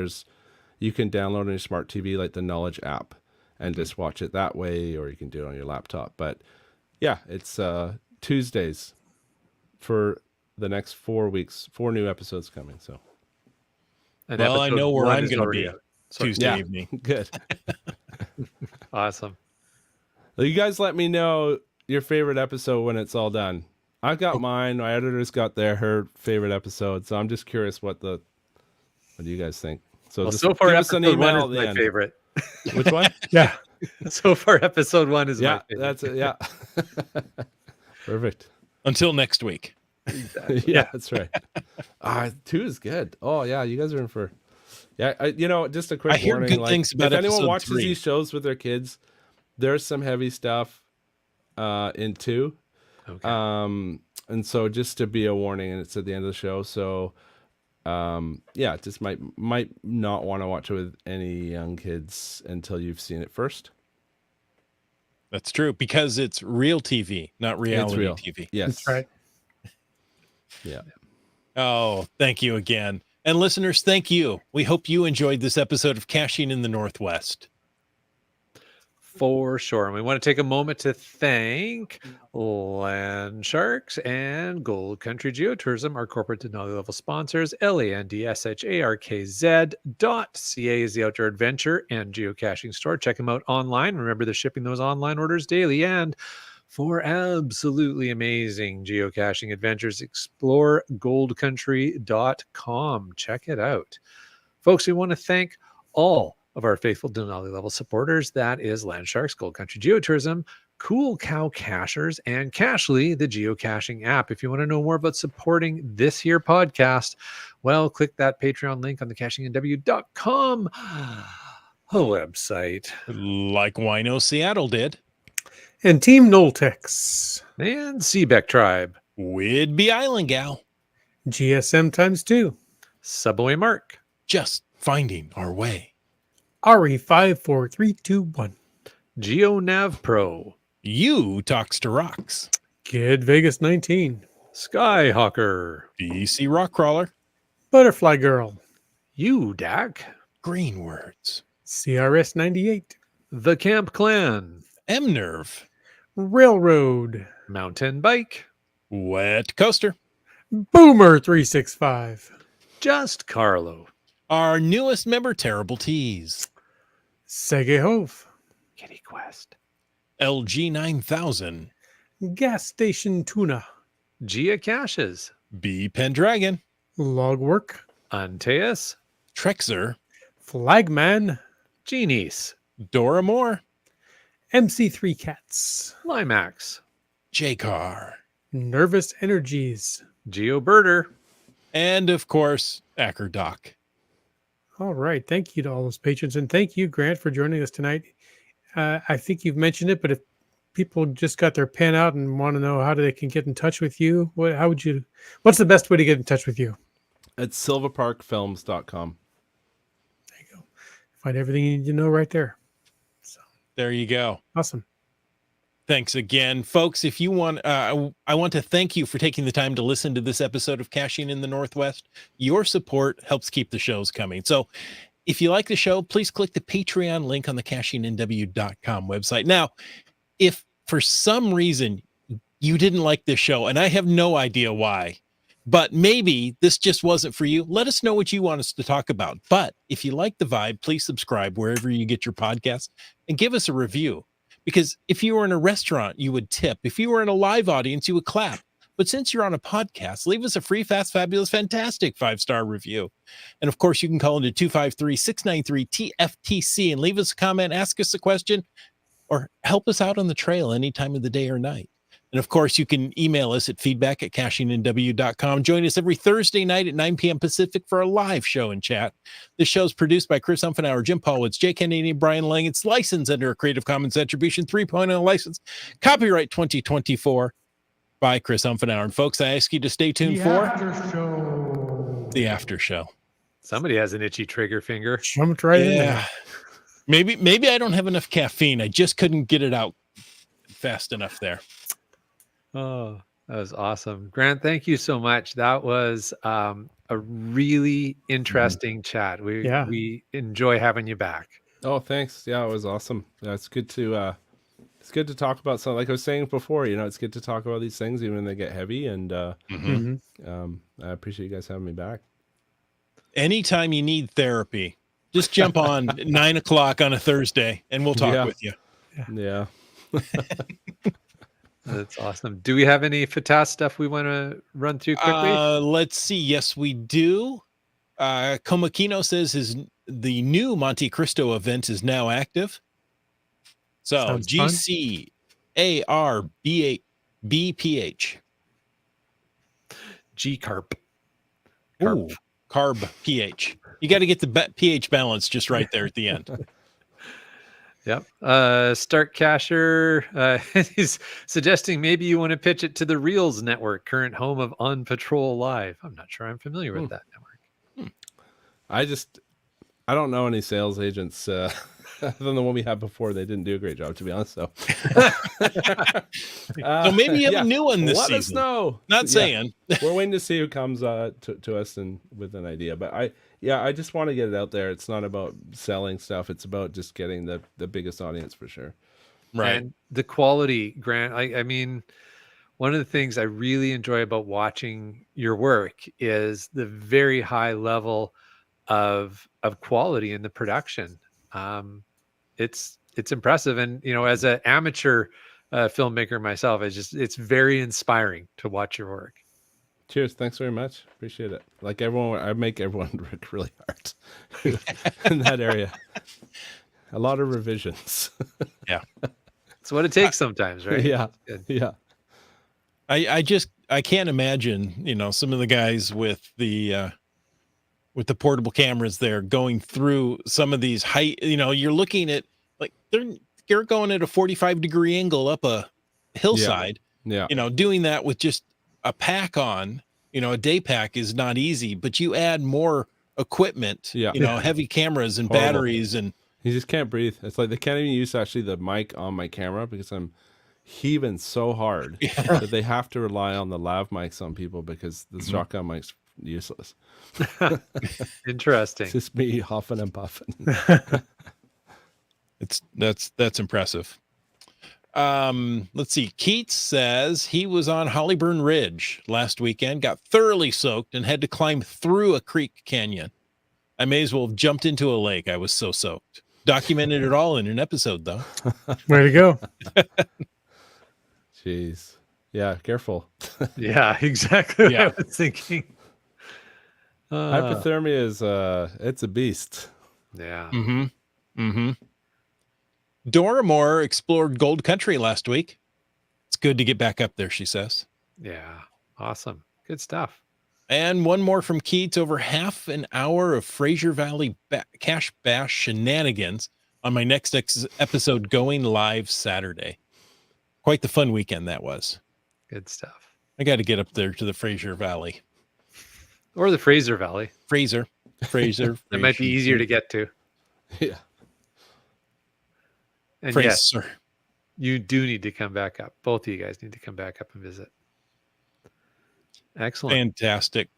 You can download on your smart TV, like the Knowledge app, and just watch it that way, or you can do it on your laptop. But yeah, it's Tuesdays for the next 4 weeks, 4 new episodes coming. So. Well, I know where I'm going to be Tuesday evening. Good. Awesome. Well, you guys let me know your favorite episode when it's all done. I've got mine. My editor's got her favorite episode. So I'm just curious what do you guys think? So so far, episode 1 is my favorite. Which one? Yeah. So far, episode 1 is my favorite. That's it. Yeah. Perfect. Until next week. Exactly. Yeah, that's right. 2 is good. Oh yeah, you guys are in for. Yeah, just a quick warning. I hear good things about if anyone watches 3. these shows with their kids, there's some heavy stuff in 2. Okay. And so just to be a warning, and it's at the end of the show. So, just might not want to watch it with any young kids until you've seen it first. That's true, because it's real TV, not reality TV. Yes, that's right. Yeah. Oh, thank you again. And listeners, thank you. We hope you enjoyed this episode of Caching in the Northwest. For sure. And we want to take a moment to thank Land Sharks and Gold Country Geotourism, our corporate Denali level sponsors. LANDSHARKZ.ca is the outdoor adventure and geocaching store. Check them out online. Remember, they're shipping those online orders daily. And for absolutely amazing geocaching adventures, explore goldcountry.com. Check it out. Folks, we want to thank all of our faithful Denali level supporters. That is Land Sharks, Gold Country Geotourism, Cool Cow Cachers, and Cachly, the geocaching app. If you want to know more about supporting this here podcast, well, click that Patreon link on the cachingnw.com website. Like Wino Seattle did. And Team Noltex. And Seabeck Tribe. Whidbey Island Gal. GSM times 2. Subway Mark. Just finding our way. RE54321. GeoNav Pro. You Talks to Rocks. Kid Vegas 19. Skyhawker. BC Rockcrawler. Butterfly Girl. UDAC. Green Words. CRS 98. The Camp Clan. M-Nerve. Railroad. Mountain Bike. Wet Coaster. Boomer 365. Just Carlo. Our newest member, Terrible Tees. Segehove. Kitty Quest. LG 9000. Gas Station Tuna. Geocaches. B Pendragon. Logwork. Antaeus. Trexer. Flagman. Genies. Dora Moore. MC3 Cats. Limax. J-Car. Nervous Energies. GeoBirder. And, of course, Acker Doc. All right. Thank you to all those patrons. And thank you, Grant, for joining us tonight. I think you've mentioned it, but if people just got their pen out and want to know how they can get in touch with you, what's the best way to get in touch with you? At silvaparkfilms.com. There you go. Find everything you need to know right there. So There you go. awesome. Thanks again, folks. If you want, I want to thank you for taking the time to listen to this episode of Caching in the Northwest. Your support helps keep the shows coming. So if you like the show, please click the Patreon link on the cachingnw.com website. Now, if for some reason you didn't like this show, and I have no idea why, but maybe this just wasn't for you. Let us know what you want us to talk about. But if you like the vibe, please subscribe wherever you get your podcast and give us a review. Because if you were in a restaurant, you would tip. If you were in a live audience, you would clap. But since you're on a podcast, leave us a free, fast, fabulous, fantastic 5-star review. And of course, you can call into 253-693-TFTC and leave us a comment, ask us a question, or help us out on the trail any time of the day or night. And of course, you can email us at feedback@cachingandw.com. Join us every Thursday night at 9 p.m. Pacific for a live show and chat. This show is produced by Chris Umfenauer, Jim Paulwitz, Jay Kennedy, and Brian Lang. It's licensed under a Creative Commons Attribution 3.0 license. Copyright 2024 by Chris Umfenauer. And folks, I ask you to stay tuned for the after show. Somebody has an itchy trigger finger. Jumped right in there. Maybe I don't have enough caffeine. I just couldn't get it out fast enough there. Oh, that was awesome. Grant, thank you so much. That was a really interesting chat. We enjoy having you back. Oh, thanks. Yeah, it was awesome. Yeah, it's good to talk about something. Like I was saying before, it's good to talk about these things even when they get heavy. And I appreciate you guys having me back. Anytime you need therapy, just jump on 9 o'clock on a Thursday and we'll talk with you. Yeah. That's awesome. Do we have any FATAS stuff we want to run through quickly? Let's see. Yes, we do. Komakino says the new Monte Cristo event is now active. So Sounds GCARBPH. G-Carp. Ooh, carb pH. You got to get the pH balance just right there at the end. Yep. Start Casher he's suggesting maybe you want to pitch it to the Reels Network, current home of On Patrol Live. I'm not sure I'm familiar with that network. I don't know any sales agents other than the one we had before. They didn't do a great job, to be honest. So, so maybe you have a new one this season. Let us know. Not saying. We're waiting to see who comes to us and with an idea. But I just want to get it out there. It's not about selling stuff. It's about just getting the biggest audience for sure. Right. And the quality, Grant. I mean, one of the things I really enjoy about watching your work is the very high level of quality in the production. It's impressive. And, as an amateur filmmaker myself, it's very inspiring to watch your work. Cheers. Thanks very much. Appreciate it. Like everyone, I make everyone work really hard in that area. A lot of revisions. Yeah. That's what it takes sometimes, right? Yeah. Yeah. I can't imagine, some of the guys with the portable cameras there going through some of these height, you're looking at like you're going at a 45-degree angle up a hillside. Yeah. Doing that with just a pack on, a day pack is not easy, but you add more equipment, heavy cameras and batteries, and you just can't breathe. It's like they can't even use actually the mic on my camera because I'm heaving so hard that they have to rely on the lav mics on people because the shotgun mic's useless. Interesting. It's just me huffing and puffing. That's impressive. Let's see. Keats says he was on Hollyburn Ridge last weekend, got thoroughly soaked and had to climb through a creek canyon. I may as well have jumped into a lake. I was so soaked. Documented it all in an episode though. Way to go. Jeez. Yeah. Careful. Yeah, exactly what I was thinking. Hypothermia is it's a beast. Yeah. Dora Moore explored Gold Country last week. It's good to get back up there, she says. Yeah. Awesome. Good stuff. And one more from Keats, over half an hour of Fraser Valley Cache Bash shenanigans on my next episode going live Saturday. Quite the fun weekend that was. Good stuff. I got to get up there to the Fraser Valley. Or the Fraser Valley. Fraser. It might be easier to get to. Yeah. And Fraser. yes, you do need to come back up. Both of you guys need to come back up and visit. Excellent. Fantastic.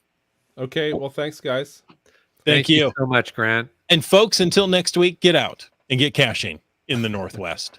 Okay. Well, thanks, guys. Thank you so much, Grant. And folks, until next week, get out and get caching in the Northwest.